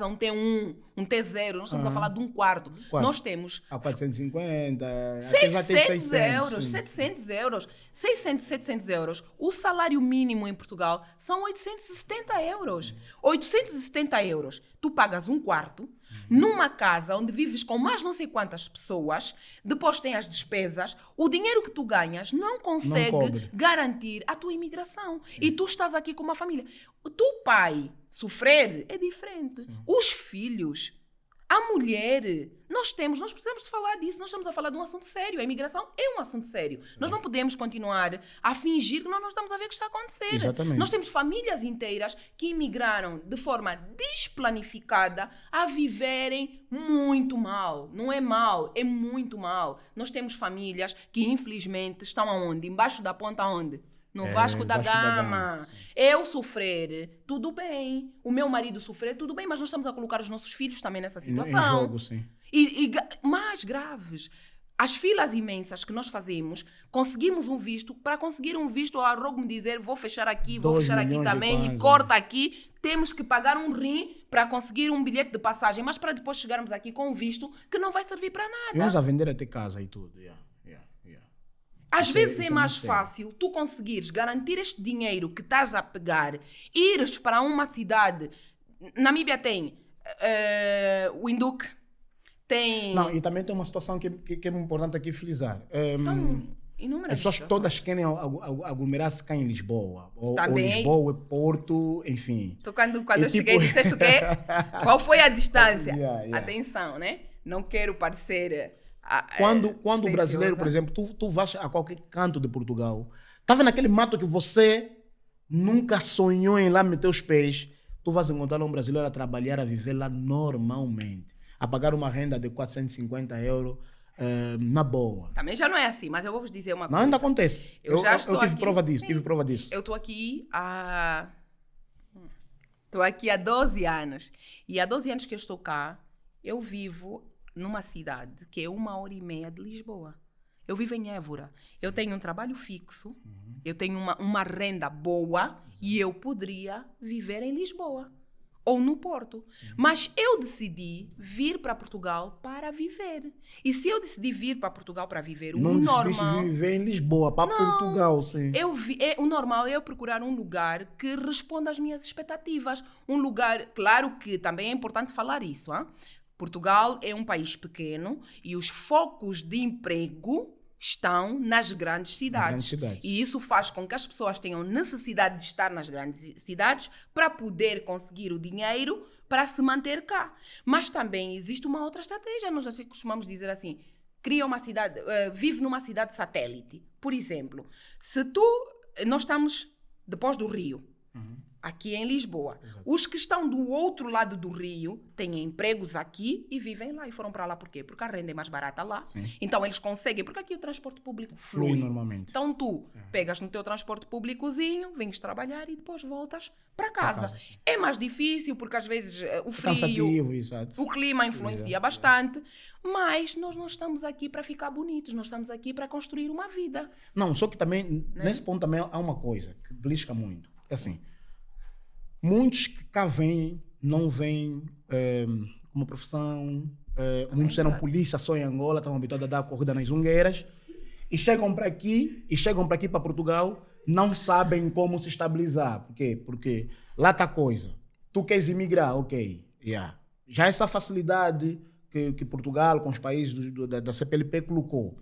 um T1, um T0. Nós estamos a falar de um quarto. Nós temos... A 450... 600 euros, 700 euros. 600, 700 euros. O salário mínimo em Portugal são 870 euros. Sim. 870 euros. Tu pagas um quarto numa casa onde vives com mais não sei quantas pessoas, depois tem as despesas, o dinheiro que tu ganhas não consegue garantir a tua imigração. Sim. E tu estás aqui com uma família. O teu pai sofrer é diferente. Sim. Os filhos, A mulher, nós precisamos falar disso, nós estamos a falar de um assunto sério. A imigração é um assunto sério. Nós não podemos continuar a fingir que nós não estamos a ver o que está a acontecer. Exatamente. Nós temos famílias inteiras que imigraram de forma desplanificada a viverem muito mal. Não é mal, é muito mal. Nós temos famílias que, infelizmente, estão aonde? Embaixo da ponta aonde? No Vasco da Gama. Eu sofrer, tudo bem. O meu marido sofrer, tudo bem. Mas nós estamos a colocar os nossos filhos também nessa situação. Em jogo, sim. E mais graves, as filas imensas que nós fazemos, conseguimos um visto. Para conseguir um visto, o Arrogo me dizer, vou fechar aqui, vou fechar aqui também, e corta aqui. Temos que pagar um rim para conseguir um bilhete de passagem. Mas para depois chegarmos aqui com um visto que não vai servir para nada. E uns a vender até casa e tudo. Às vezes é mais fácil tu conseguires garantir este dinheiro que estás a pegar, ires para uma cidade. Namíbia tem o Windhoek, tem. Não, e também tem uma situação que é importante aqui frisar. São inúmeras as pessoas todas querem aglomerar-se cá em Lisboa. Ou Lisboa, Porto, enfim. Tu, quando eu cheguei, disseste o quê? Qual foi a distância? Atenção, né? Não quero parecer. Quando o brasileiro, por exemplo, tu vais a qualquer canto de Portugal, tá vendo aquele mato que você nunca sonhou em lá meter os pés, tu vais encontrar um brasileiro a trabalhar, a viver lá normalmente, a pagar uma renda de 450 euros na boa. Também já não é assim, mas eu vou vos dizer uma coisa. Não, ainda acontece. Eu tive prova disso, Eu estou aqui há 12 anos. E há 12 anos que eu estou cá, eu vivo numa cidade que é 1h30 de Lisboa. Eu vivo em Évora. Eu tenho um trabalho fixo, eu tenho uma renda boa e eu poderia viver em Lisboa ou no Porto. Sim. Mas eu decidi vir para Portugal para viver. E se eu decidi vir para Portugal para viver, não o normal... Não viver em Lisboa, para Portugal, sim. O normal é eu procurar um lugar que responda às minhas expectativas. Um lugar... Claro que também é importante falar isso, hein? Portugal é um país pequeno e os focos de emprego estão nas grandes cidades. E isso faz com que as pessoas tenham necessidade de estar nas grandes cidades para poder conseguir o dinheiro para se manter cá. Mas também existe uma outra estratégia. Nós já costumamos dizer assim, cria uma cidade, vive numa cidade satélite. Por exemplo, nós estamos depois do Rio. Aqui em Lisboa. Exato. Os que estão do outro lado do Rio têm empregos aqui e vivem lá. E foram para lá por quê? Porque a renda é mais barata lá. Sim. Então eles conseguem, porque aqui o transporte público flui normalmente. Então tu pegas no teu transporte públicozinho, vens trabalhar e depois voltas para casa. É mais difícil porque às vezes o frio, cansativo, exato. O clima influencia bastante. Mas nós não estamos aqui para ficar bonitos, nós estamos aqui para construir uma vida. Não, só que também, nesse ponto também há uma coisa que belisca muito. É assim, muitos que cá vêm, não vêm com uma profissão, muitos eram polícia só em Angola, estavam habituados a dar corrida nas ungueiras, e chegam para aqui para Portugal, não sabem como se estabilizar. Por quê? Porque lá está a coisa. Tu queres imigrar, ok. Já essa facilidade que Portugal, com os países da CPLP, colocou.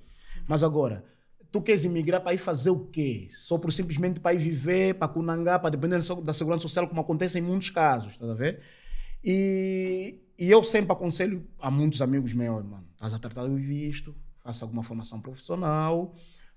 Mas agora, tu queres imigrar para ir fazer o quê? Só simplesmente para ir viver, para cunangar, para depender da segurança social, como acontece em muitos casos, tá a ver? E eu sempre aconselho a muitos amigos meus, mano, estás a tratar do visto, faça alguma formação profissional,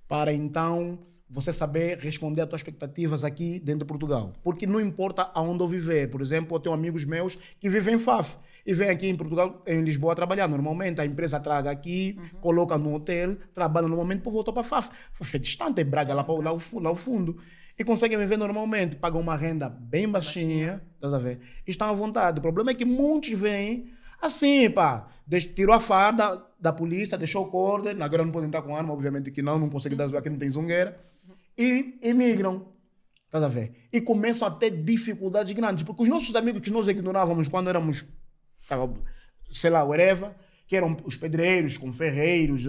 para então você saber responder às tuas expectativas aqui dentro de Portugal. Porque não importa aonde eu viver. Por exemplo, eu tenho amigos meus que vivem em FAF e vêm aqui em Portugal, em Lisboa, trabalhar. Normalmente a empresa traga aqui, coloca no hotel, trabalha normalmente, depois volta para FAF. FAF é distante, é Braga, lá ao fundo. E conseguem viver normalmente, pagam uma renda bem baixinha, estás a ver? E estão à vontade. O problema é que muitos vêm assim, pá, tirou a farda da polícia, deixou o corte, agora não podem estar com arma, obviamente que não conseguem dar, aqui não tem zungueira. E emigram, estás a ver? E começam a ter dificuldades grandes, porque os nossos amigos que nós ignorávamos quando éramos, sei lá, whatever, que eram os pedreiros, com ferreiros,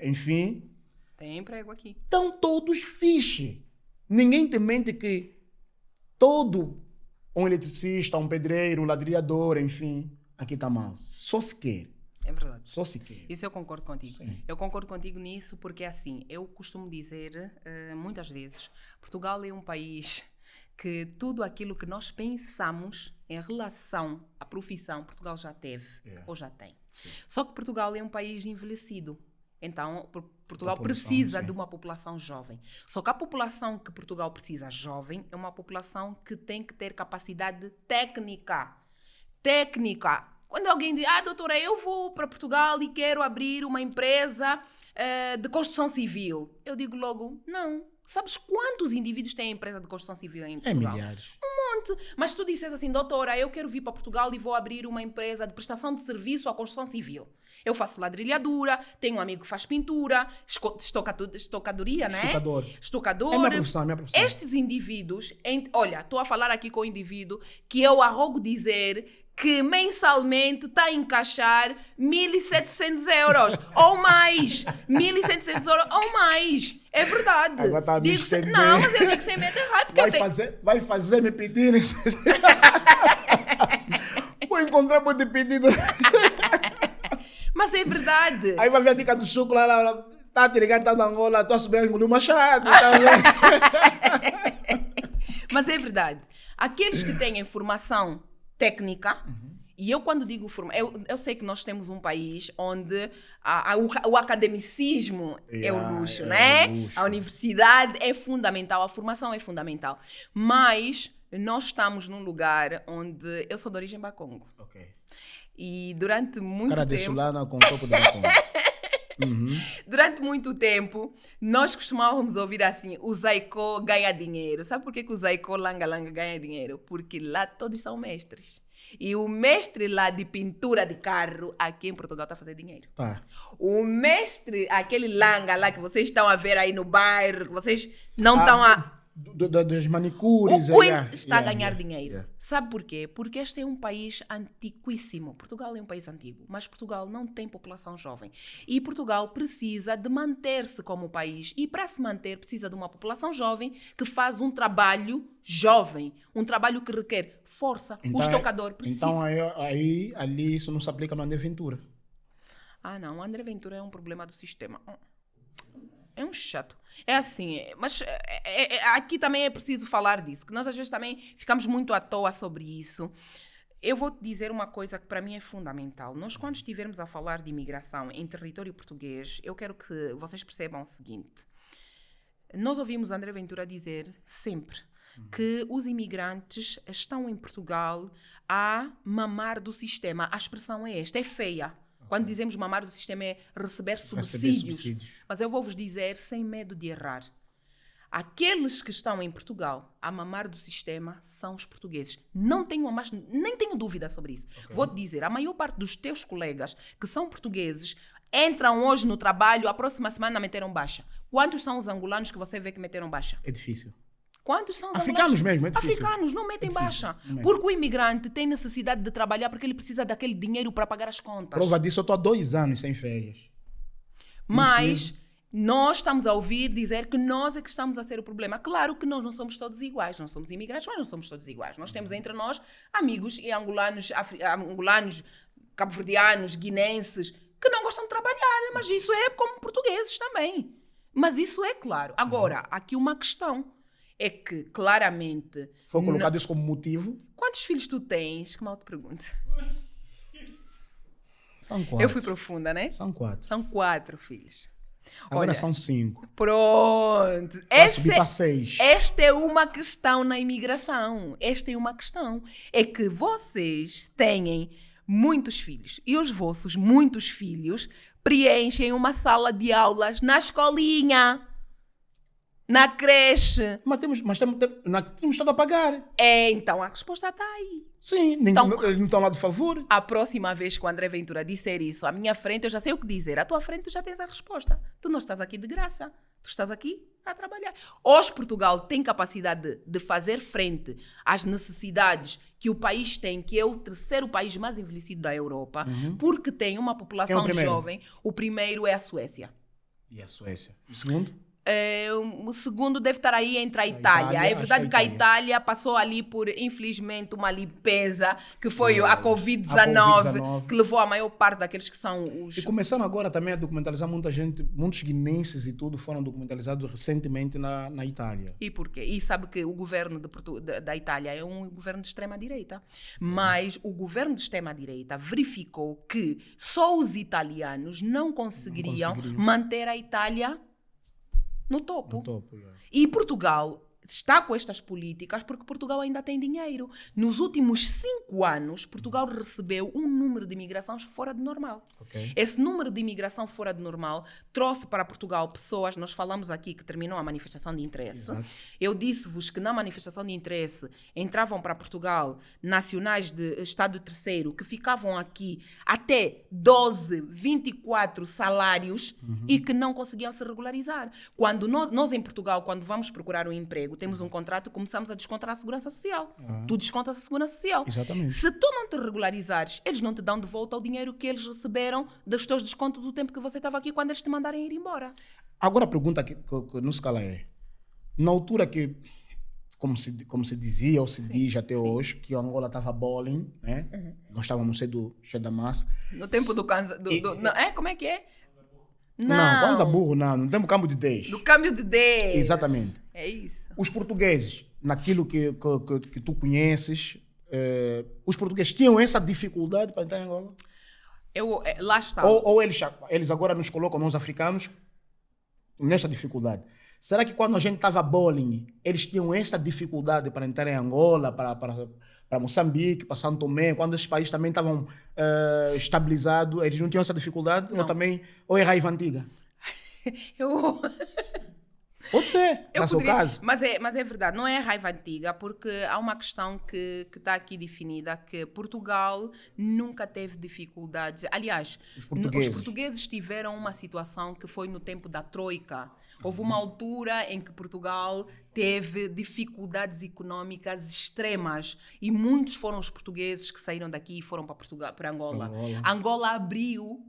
enfim. Tem emprego aqui. Estão todos fixe. Ninguém te mente que todo um eletricista, um pedreiro, um ladrilhador, enfim, aqui está mal. Só se quer. É verdade. Só se quer. Isso eu concordo contigo. Sim. Eu concordo contigo nisso porque, assim, eu costumo dizer muitas vezes, Portugal é um país que tudo aquilo que nós pensamos em relação à profissão, Portugal já teve ou já tem. Sim. Só que Portugal é um país envelhecido. Então, Portugal População, precisa sim. de uma população jovem. Só que a população que Portugal precisa jovem é uma população que tem que ter capacidade técnica. Técnica. Quando alguém diz, doutora, eu vou para Portugal e quero abrir uma empresa de construção civil. Eu digo logo, não. Sabes quantos indivíduos têm empresa de construção civil em Portugal? Milhares. Mas se tu disses assim, doutora, eu quero vir para Portugal e vou abrir uma empresa de prestação de serviço à construção civil. Eu faço ladrilhadura, tenho um amigo que faz pintura, estocadoria, né? Estocador. É minha profissão. Estes indivíduos, olha, estou a falar aqui com o indivíduo que eu arrogo dizer que mensalmente está a encaixar 1.700 euros ou mais. 1.700 euros ou mais. É verdade. Agora tá me não, mas eu digo sem medo errado. Porque vai fazer me pedir. Vou encontrar para te pedir. Mas é verdade. Aí vai ver a dica do suco lá. Tá te ligado, tá na Angola, tô subindo engoliu o machado. Mas é verdade. Aqueles que têm formação técnica, e eu quando digo eu sei que nós temos um país onde o academicismo é o luxo, né? A universidade é fundamental, a formação é fundamental. Mas nós estamos num lugar onde... Eu sou de origem bacongo. Ok. E durante muito Cara tempo... de sulana com topo de bacongo. Durante muito tempo, nós costumávamos ouvir assim, o Zaiko ganha dinheiro. Sabe por que o Zaiko langa-langa ganha dinheiro? Porque lá todos são mestres. E o mestre lá de pintura de carro, aqui em Portugal, está a fazer dinheiro. Tá. O mestre, aquele langa lá que vocês estão a ver aí no bairro, que vocês não estão a... Dos manicures. O Queen está a ganhar dinheiro. Sabe por quê? Porque este é um país antiquíssimo. Portugal é um país antigo, mas Portugal não tem população jovem. E Portugal precisa de manter-se como país. E para se manter, precisa de uma população jovem que faz um trabalho jovem. Um trabalho que requer força. Então, o estocador precisa... Então, ali isso não se aplica no André Ventura. Não. O André Ventura é um problema do sistema. É um chato. É assim, mas aqui também é preciso falar disso, que nós às vezes também ficamos muito à toa sobre isso. Eu vou te dizer uma coisa que para mim é fundamental. Nós, quando estivermos a falar de imigração em território português, eu quero que vocês percebam o seguinte. Nós ouvimos André Ventura dizer sempre que os imigrantes estão em Portugal a mamar do sistema. A expressão é esta, é feia. Quando dizemos mamar do sistema é receber subsídios. Mas eu vou-vos dizer, sem medo de errar, aqueles que estão em Portugal a mamar do sistema são os portugueses. Nem tenho dúvida sobre isso. Okay. Vou-te dizer, a maior parte dos teus colegas que são portugueses entram hoje no trabalho, a próxima semana meteram baixa. Quantos são os angolanos que você vê que meteram baixa? É difícil. Quantos são os africanos mesmo, é difícil. Africanos não metem baixa. Porque o imigrante tem necessidade de trabalhar porque ele precisa daquele dinheiro para pagar as contas. Prova disso, eu estou há 2 anos sem férias. Mas nós estamos a ouvir dizer que nós é que estamos a ser o problema. Claro que nós não somos todos iguais. Nós somos imigrantes, mas não somos todos iguais. Nós temos entre nós amigos e angolanos, cabo-verdianos, guinenses, que não gostam de trabalhar. Mas isso é como portugueses também. Mas isso é claro. Agora, aqui uma questão. É que, claramente... Foi colocado isso como motivo? Quantos filhos tu tens? Que mal te pergunto. São 4. Eu fui profunda, né? São 4. São 4 filhos. Agora são 5. Pronto. Vai subir para 6. Esta é uma questão na imigração. Esta é uma questão. É que vocês têm muitos filhos. E os vossos muitos filhos preenchem uma sala de aulas na escolinha. Na creche. Mas temos estado a pagar. Então a resposta está aí. Sim, eles não estão lá de favor. A próxima vez que o André Ventura disser isso, à minha frente eu já sei o que dizer. À tua frente tu já tens a resposta. Tu não estás aqui de graça. Tu estás aqui a trabalhar. Hoje Portugal tem capacidade de fazer frente às necessidades que o país tem, que é o 3º país mais envelhecido da Europa, porque tem uma população jovem. O primeiro é a Suécia. E a Suécia? O segundo? O segundo deve estar aí entre a Itália. É verdade que a Itália passou ali por, infelizmente, uma limpeza, que foi a Covid-19, que levou a maior parte daqueles que são os... E começaram agora também a documentalizar muita gente, muitos guinenses e tudo foram documentalizados recentemente na Itália. E por quê? E sabe que o governo da Itália é um governo de extrema-direita. Mas o governo de extrema-direita verificou que só os italianos não conseguiriam manter a Itália no topo. E Portugal está com estas políticas porque Portugal ainda tem dinheiro. Nos últimos 5 anos, Portugal recebeu um número de imigrações fora de normal. Esse número de imigração fora de normal trouxe para Portugal pessoas, nós falamos aqui que terminou a manifestação de interesse. Exato. Eu disse-vos que na manifestação de interesse entravam para Portugal nacionais de Estado terceiro que ficavam aqui até 12, 24 salários e que não conseguiam se regularizar. Quando nós em Portugal, quando vamos procurar um emprego, temos um contrato, começamos a descontar a segurança social. Tu descontas a segurança social. Exatamente. Se tu não te regularizares, eles não te dão de volta o dinheiro que eles receberam dos teus descontos do tempo que você estava aqui, quando eles te mandarem ir embora. Agora a pergunta que não se cala é, na altura que, como se dizia ou se diz até hoje, que a Angola estava bowling, né? Nós estávamos cheio da massa. No tempo do como é que é? Não, Kwanza burro não, no tempo do câmbio de 10. Do câmbio de 10. Exatamente. É isso. Os portugueses, naquilo que tu conheces, os portugueses tinham essa dificuldade para entrar em Angola? Lá está. Ou eles agora nos colocam, nós africanos, nesta dificuldade. Será que quando a gente estava bowling, eles tinham essa dificuldade para entrar em Angola, para Moçambique, para São Tomé, quando esses países também estavam estabilizados, eles não tinham essa dificuldade? Não. Ou é raiva antiga? Pode ser, no seu caso. Mas é verdade, não é raiva antiga, porque há uma questão que está aqui definida, que Portugal nunca teve dificuldades. Aliás, os portugueses tiveram uma situação que foi no tempo da Troika. Houve uma altura em que Portugal teve dificuldades económicas extremas e muitos foram os portugueses que saíram daqui e foram para Angola. Angola abriu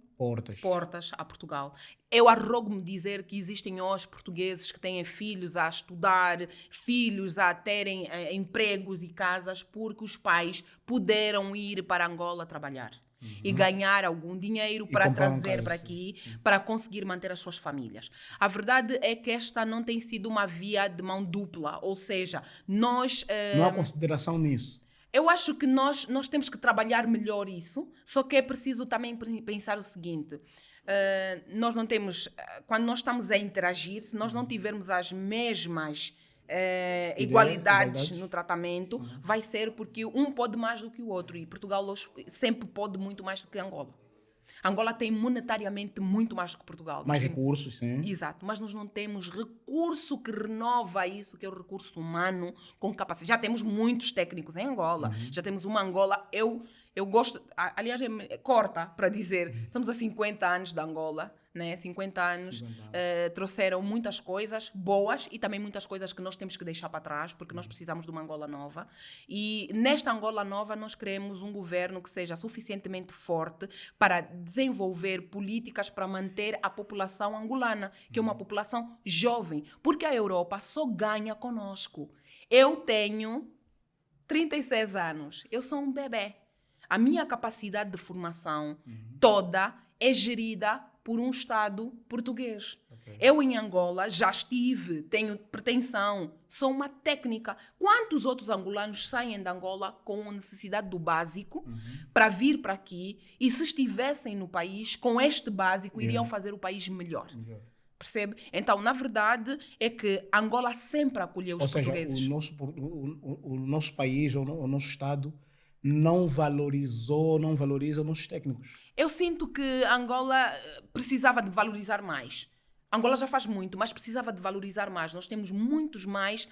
portas a Portugal. Eu arrogo-me dizer que existem hoje portugueses que têm filhos a estudar, filhos a terem empregos e casas porque os pais puderam ir para Angola trabalhar. E ganhar algum dinheiro para trazer para aqui, para conseguir manter as suas famílias. A verdade é que esta não tem sido uma via de mão dupla, ou seja, nós... Não há consideração nisso. Eu acho que nós temos que trabalhar melhor isso, só que é preciso também pensar o seguinte... nós não temos... Quando nós estamos a interagir, se nós não tivermos as mesmas... igualdades no tratamento, vai ser porque um pode mais do que o outro e Portugal hoje sempre pode muito mais do que Angola. Angola tem monetariamente muito mais do que Portugal. Mais recursos, sim. Exato, mas nós não temos recurso que renova isso, que é o recurso humano com capacidade. Já temos muitos técnicos em Angola, já temos uma Angola... Eu gosto, aliás, corta para dizer, estamos a 50 anos de Angola, né? 50 anos trouxeram muitas coisas boas e também muitas coisas que nós temos que deixar para trás, porque nós precisamos de uma Angola nova. E nesta Angola nova nós queremos um governo que seja suficientemente forte para desenvolver políticas para manter a população angolana, que é uma população jovem, porque a Europa só ganha conosco. Eu tenho 36 anos, eu sou um bebê. A minha capacidade de formação toda é gerida por um Estado português. Eu, em Angola, já estive, tenho pretensão, sou uma técnica. Quantos outros angolanos saem de Angola com a necessidade do básico para vir para aqui e, se estivessem no país, com este básico, iriam fazer o país melhor? Percebe? Então, na verdade, é que Angola sempre acolheu os portugueses. Ou seja, o nosso país, o nosso Estado... não valoriza os nossos técnicos. Eu sinto que Angola precisava de valorizar mais. Angola já faz muito, mas precisava de valorizar mais. Nós temos muitos mais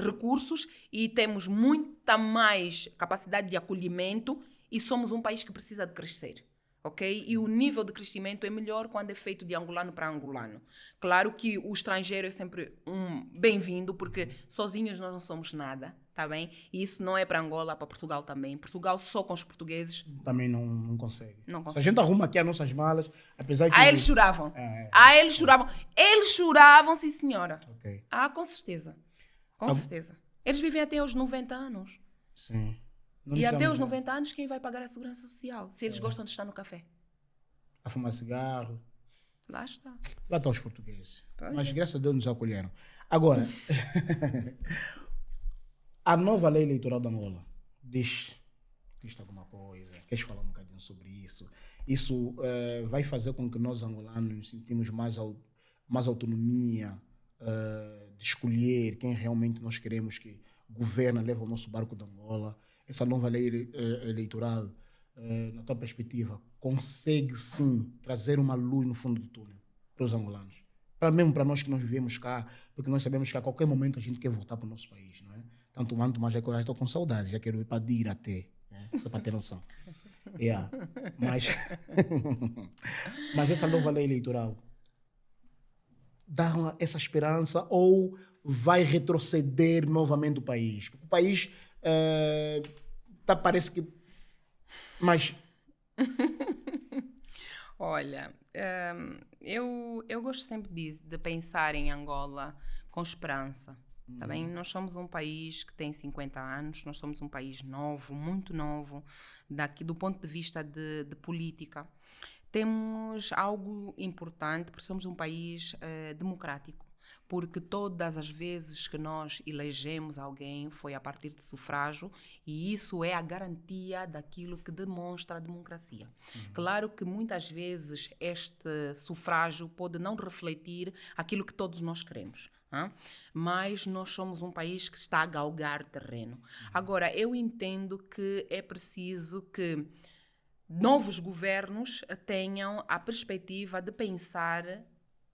recursos e temos muita mais capacidade de acolhimento e somos um país que precisa de crescer. Okay? E o nível de crescimento é melhor quando é feito de angolano para angolano. Claro que o estrangeiro é sempre bem-vindo, porque sozinhos nós não somos nada. tá bem? E isso não é para Angola, para Portugal também. Portugal só com os portugueses Também não consegue. não Se a consegue. gente arruma aqui as nossas malas, apesar que... Eles choravam. É. Eles choravam. Eles choravam, sim senhora. Ok. Com certeza. Com certeza. Eles vivem até os 90 anos. Sim. Não E até precisamos, os 90 anos, quem vai pagar a segurança social? Se eles gostam de estar no café. a fumar cigarro. Lá está. Lá estão os portugueses. Pois Mas é. graças a Deus nos acolheram. Agora, a nova lei eleitoral da Angola diz alguma coisa? Queres falar um bocadinho sobre isso? Isso vai fazer com que nós angolanos nos sentimos mais autonomia de escolher quem realmente nós queremos que governa, leva o nosso barco de Angola. Essa nova lei eleitoral, na tua perspectiva, consegue sim trazer uma luz no fundo do túnel para os angolanos? Mesmo para nós que nós vivemos cá, porque nós sabemos que a qualquer momento a gente quer voltar para o nosso país, não é? Tanto mais é que eu já estou com saudade, já quero ir para Dira até, né? Só para ter noção. Yeah. Mas essa nova lei eleitoral dá essa esperança ou vai retroceder novamente o país? Porque o país parece que... Mas... Olha, eu gosto sempre de pensar em Angola com esperança. Tá bem? Nós somos um país que tem 50 anos, nós somos um país novo, muito novo, do ponto de vista de política. Temos algo importante, porque somos um país democrático, porque todas as vezes que nós elegemos alguém foi a partir de sufrágio, e isso é a garantia daquilo que demonstra a democracia. Claro que muitas vezes este sufrágio pode não refletir aquilo que todos nós queremos. Mas nós somos um país que está a galgar terreno. Agora, eu entendo que é preciso que novos governos tenham a perspectiva de pensar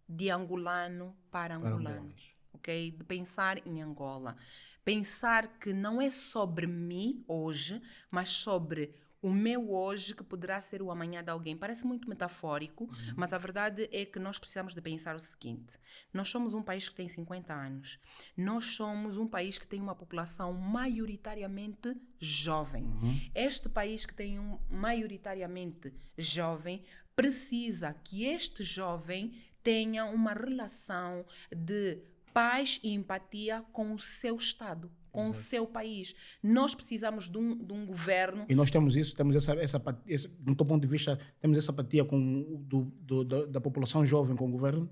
de angolano para angolano, ok? De pensar em Angola. Pensar que não é sobre mim hoje, mas sobre o meu hoje que poderá ser o amanhã de alguém. Parece muito metafórico, mas a verdade é que nós precisamos de pensar o seguinte. Nós somos um país que tem 50 anos. Nós somos um país que tem uma população maioritariamente jovem. Este país que tem maioritariamente jovem precisa que este jovem tenha uma relação de paz e empatia com o seu Estado, com o seu país. Nós precisamos de um governo... E nós temos isso, temos essa no teu ponto de vista, temos essa apatia da população jovem com o governo?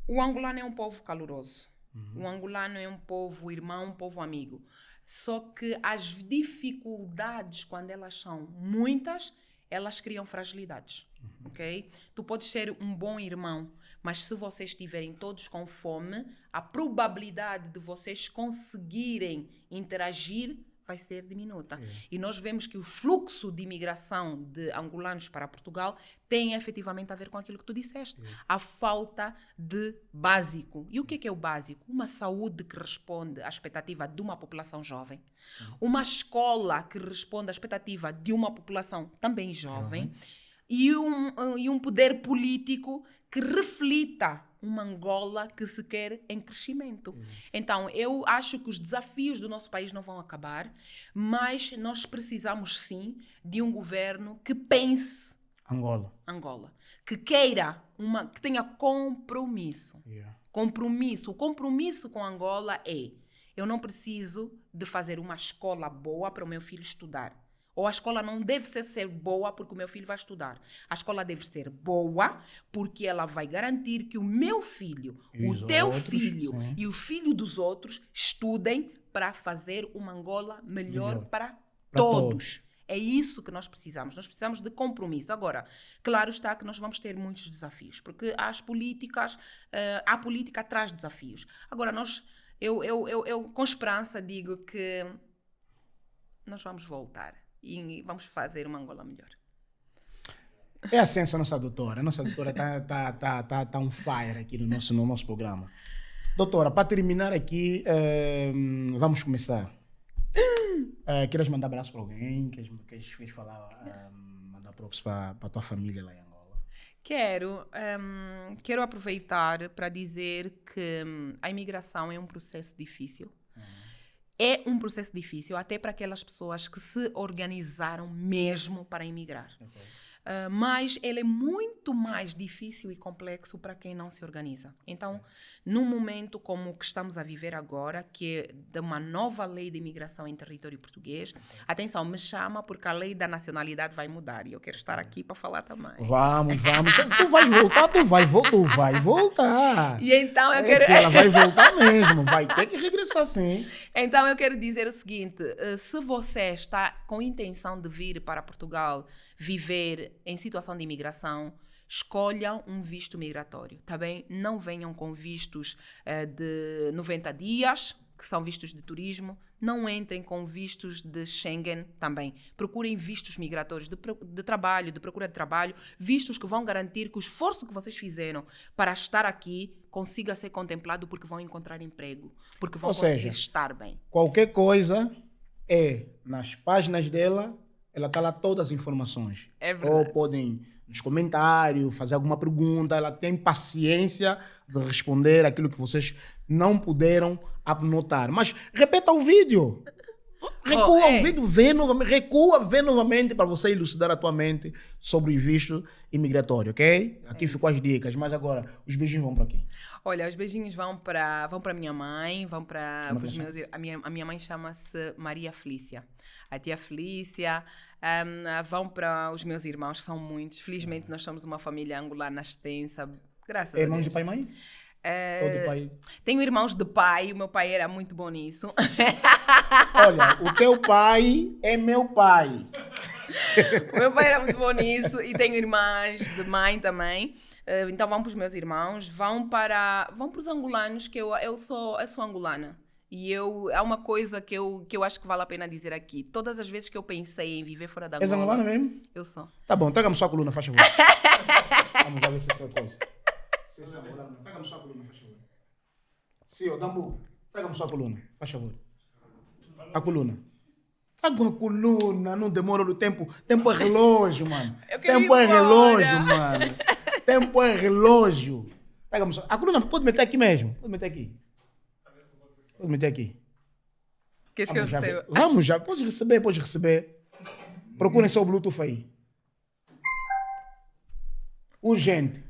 O angolano é um povo caloroso. O angolano é um povo irmão, um povo amigo. Só que as dificuldades, quando elas são muitas, elas criam fragilidades, ok? Tu podes ser um bom irmão, mas se vocês estiverem todos com fome, a probabilidade de vocês conseguirem interagir vai ser diminuta. E nós vemos que o fluxo de imigração de angolanos para Portugal tem efetivamente a ver com aquilo que tu disseste. A falta de básico. E o que é o básico? Uma saúde que responde à expectativa de uma população jovem. Uma escola que responde à expectativa de uma população também jovem. E um poder político que reflita uma Angola que se quer em crescimento. Então, eu acho que os desafios do nosso país não vão acabar, mas nós precisamos, sim, de um governo que pense Angola. Que queira, que tenha compromisso. Compromisso. O compromisso com Angola é: eu não preciso de fazer uma escola boa para o meu filho estudar. Ou a escola não deve ser boa porque o meu filho vai estudar. A escola deve ser boa porque ela vai garantir que o meu filho, o teu filho e o filho dos outros estudem para fazer uma Angola melhor para todos. É isso que nós precisamos. Nós precisamos de compromisso. Agora, claro está que nós vamos ter muitos desafios, porque a política traz desafios. Agora, eu com esperança digo que nós vamos voltar. E vamos fazer uma Angola melhor. É assim a nossa doutora. A nossa doutora tá on fire aqui no nosso programa. Doutora, para terminar aqui, vamos começar. Queres mandar abraço para alguém? Queres falar, mandar props para a tua família lá em Angola? Quero aproveitar para dizer que a imigração é um processo difícil. é um processo difícil, até para aquelas pessoas que se organizaram mesmo para emigrar. Mas ele é muito mais difícil e complexo para quem não se organiza. Então, num momento como o que estamos a viver agora, que é de uma nova lei de imigração em território português, atenção, me chama porque a lei da nacionalidade vai mudar e eu quero estar aqui para falar também. Vamos. Tu vai voltar. E então eu quero... Ela vai voltar mesmo, vai ter que regressar sim. Então eu quero dizer o seguinte, se você está com intenção de vir para Portugal viver em situação de imigração, escolham um visto migratório, tá bem? Não venham com vistos de 90 dias, que são vistos de turismo. Não entrem com vistos de Schengen também. Procurem vistos migratórios de trabalho, de procura de trabalho, vistos que vão garantir que o esforço que vocês fizeram para estar aqui consiga ser contemplado porque vão encontrar emprego, porque vão conseguir estar bem. Qualquer coisa nas páginas dela, ela está lá todas as informações. É verdade. Ou podem nos comentários fazer alguma pergunta, ela tem paciência de responder aquilo que vocês não puderam anotar. Mas repeta o vídeo. Recua o vídeo, vê novamente para você elucidar a tua mente sobre o visto imigratório, ok? Aqui ficou as dicas, mas agora os beijinhos vão para quem? Olha, os beijinhos vão para minha mãe, vão para os meus... A minha mãe chama-se Maria Felícia. A tia Felícia, vão para os meus irmãos, que são muitos. Felizmente nós somos uma família angolana extensa, graças a Deus. Irmãos de pai e mãe? Ou de pai? Tenho irmãos de pai, o meu pai era muito bom nisso. Olha, o teu pai é meu pai. O meu pai era muito bom nisso e tenho irmãs de mãe também. Então vão para os meus irmãos, vão para os angolanos, que eu sou angolana. E há uma coisa que eu acho que vale a pena dizer aqui. Todas as vezes que eu pensei em viver fora da Angola... És angolana mesmo? Eu sou. Tá bom, traga-me só a coluna, faz favor. Vamos já ver se é coisa. Se é angolana, traga-me só a coluna, faz favor. Sim, Dambu, traga-me só a coluna, faz favor. A coluna. Traga a coluna, não demora o tempo. Tempo é relógio, mano. Tempo é relógio, mano. Tempo é relógio. Traga-me só. A coluna pode meter aqui mesmo. Pode meter aqui. Pode meter aqui. Queres que eu receba? Vamos já. Pode receber. Procurem só o Bluetooth aí. Urgente.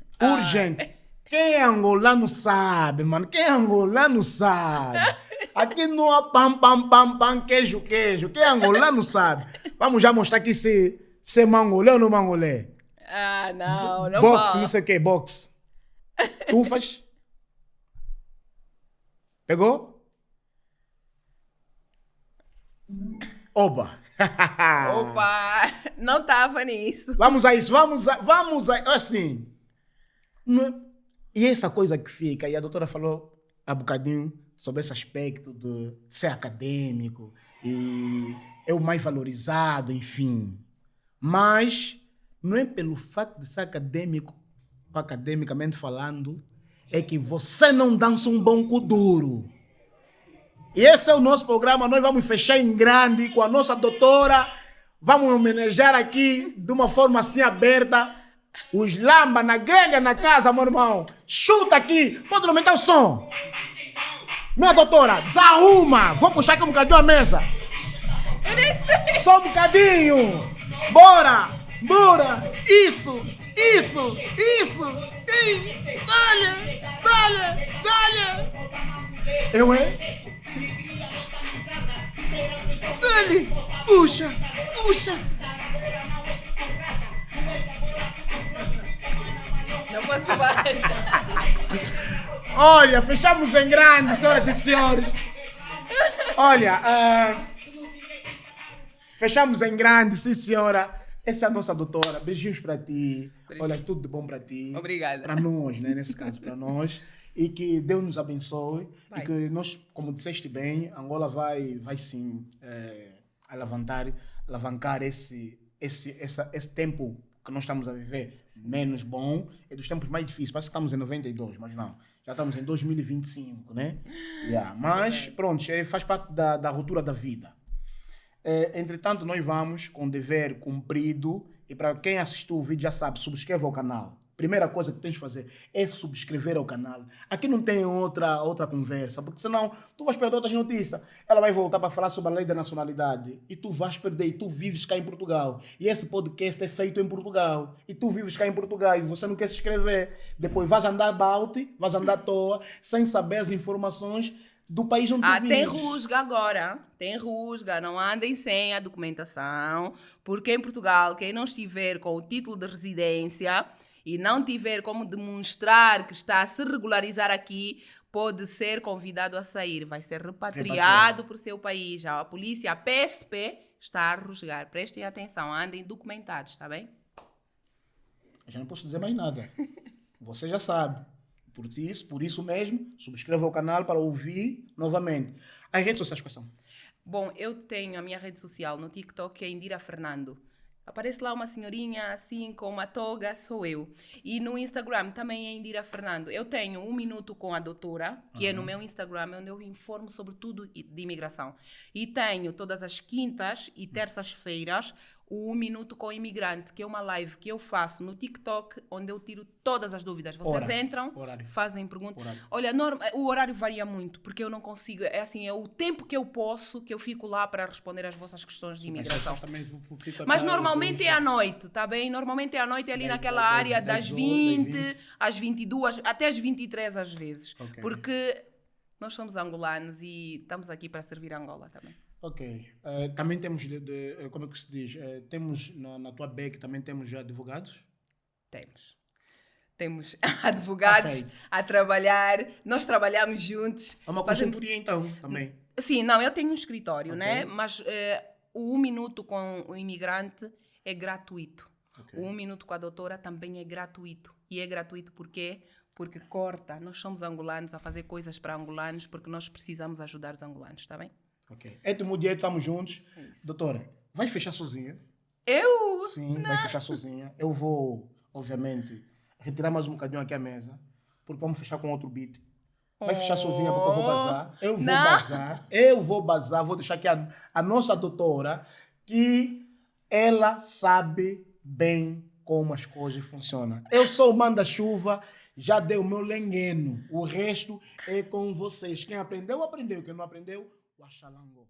Quem é angolano sabe, mano. Quem é angolano sabe. Aqui não há pam, queijo. Quem é angolano sabe. Vamos já mostrar aqui se é mangolé ou não mangolé. Não box, pode. Não sei o que, box. Tufas. Pegou? Opa! Não estava nisso. Vamos a isso, vamos a assim. E essa coisa que fica, e a doutora falou há bocadinho sobre esse aspecto de ser acadêmico e é o mais valorizado, enfim. Mas não é pelo facto de ser acadêmico, academicamente falando, é que você não dança um bom kuduro. E esse é o nosso programa, nós vamos fechar em grande com a nossa doutora, vamos homenagear aqui de uma forma assim aberta, os lamba na grelha na casa, meu irmão. Chuta aqui, pode aumentar o som. Minha doutora, desarruma, vou puxar aqui um bocadinho a mesa. Eu nem sei. Só um bocadinho, bora, isso. Dale. Eu Dale, puxa. Não posso mais. Olha, fechamos em grande, senhoras e senhores. Olha, fechamos em grande, sim senhora. Essa é a nossa doutora. Beijinhos para ti. Olha, tudo de bom para ti. Obrigada. Para nós, né? Nesse caso, para nós. E que Deus nos abençoe. Vai. E que nós, como disseste bem, Angola vai sim alavancar esse tempo que nós estamos a viver menos bom. É dos tempos mais difíceis. Parece que estamos em 92, mas não. Já estamos em 2025, né? Mas, pronto, faz parte da ruptura da vida. Entretanto, nós vamos com o dever cumprido. E para quem assistiu o vídeo já sabe, subscreva o canal. Primeira coisa que tens de fazer é subscrever ao canal. Aqui não tem outra conversa, porque senão tu vais perder outras notícias. Ela vai voltar para falar sobre a lei da nacionalidade e tu vais perder. E tu vives cá em Portugal. E esse podcast é feito em Portugal. E tu vives cá em Portugal e você não quer se inscrever. Depois vais andar about, vais andar à toa, sem saber as informações do país onde tu vives. Tem rusga agora. Tem rusga. Não andem sem a documentação. Porque em Portugal, quem não estiver com o título de residência e não tiver como demonstrar que está a se regularizar aqui, pode ser convidado a sair. Vai ser repatriado para o seu país. Já a polícia, a PSP, está a rusgar. Prestem atenção, andem documentados, está bem? Eu já não posso dizer mais nada. Você já sabe. Por isso mesmo, subscreva o canal para ouvir novamente. As redes sociais quais são? Bom, eu tenho a minha rede social no TikTok, que é Indira Fernando. Aparece lá uma senhorinha assim com uma toga, sou eu. E no Instagram também é Indira Fernando. Eu tenho 1 minuto com a doutora, que é no meu Instagram, onde eu informo sobre tudo de imigração. E tenho todas as quintas e terças-feiras o 1 minuto com o imigrante, que é uma live que eu faço no TikTok, onde eu tiro todas as dúvidas. Vocês entram, fazem perguntas. Olha, o horário varia muito, porque eu não consigo. É assim, é o tempo que eu posso, que eu fico lá para responder às vossas questões de imigração. Mas normalmente é à noite, tá bem? Normalmente é à noite, ali naquela área das 20 às 22, até às 23 às vezes. Porque nós somos angolanos e estamos aqui para servir a Angola também. Ok. Também temos, como é que se diz? Temos na tua BEC, também temos já advogados? Temos advogados a trabalhar, nós trabalhamos juntos. É uma consultoria então, também? Sim, não, eu tenho um escritório, né? Mas o 1 minuto com o imigrante é gratuito. O 1 minuto com a doutora também é gratuito. E é gratuito porque corta. Nós somos angolanos a fazer coisas para angolanos porque nós precisamos ajudar os angolanos, está bem? Ok. Etmo dia estamos juntos. Doutora, vai fechar sozinha? Eu? Sim, vai fechar sozinha. Eu vou, obviamente, retirar mais um bocadinho aqui a mesa, porque vamos fechar com outro beat. Vai fechar sozinha porque eu vou bazar. Eu vou bazar. Vou deixar aqui a nossa doutora, que ela sabe bem como as coisas funcionam. Eu sou o manda-chuva, já dei o meu lengueno. O resto é com vocês. Quem aprendeu, aprendeu. Quem não aprendeu, o axalango.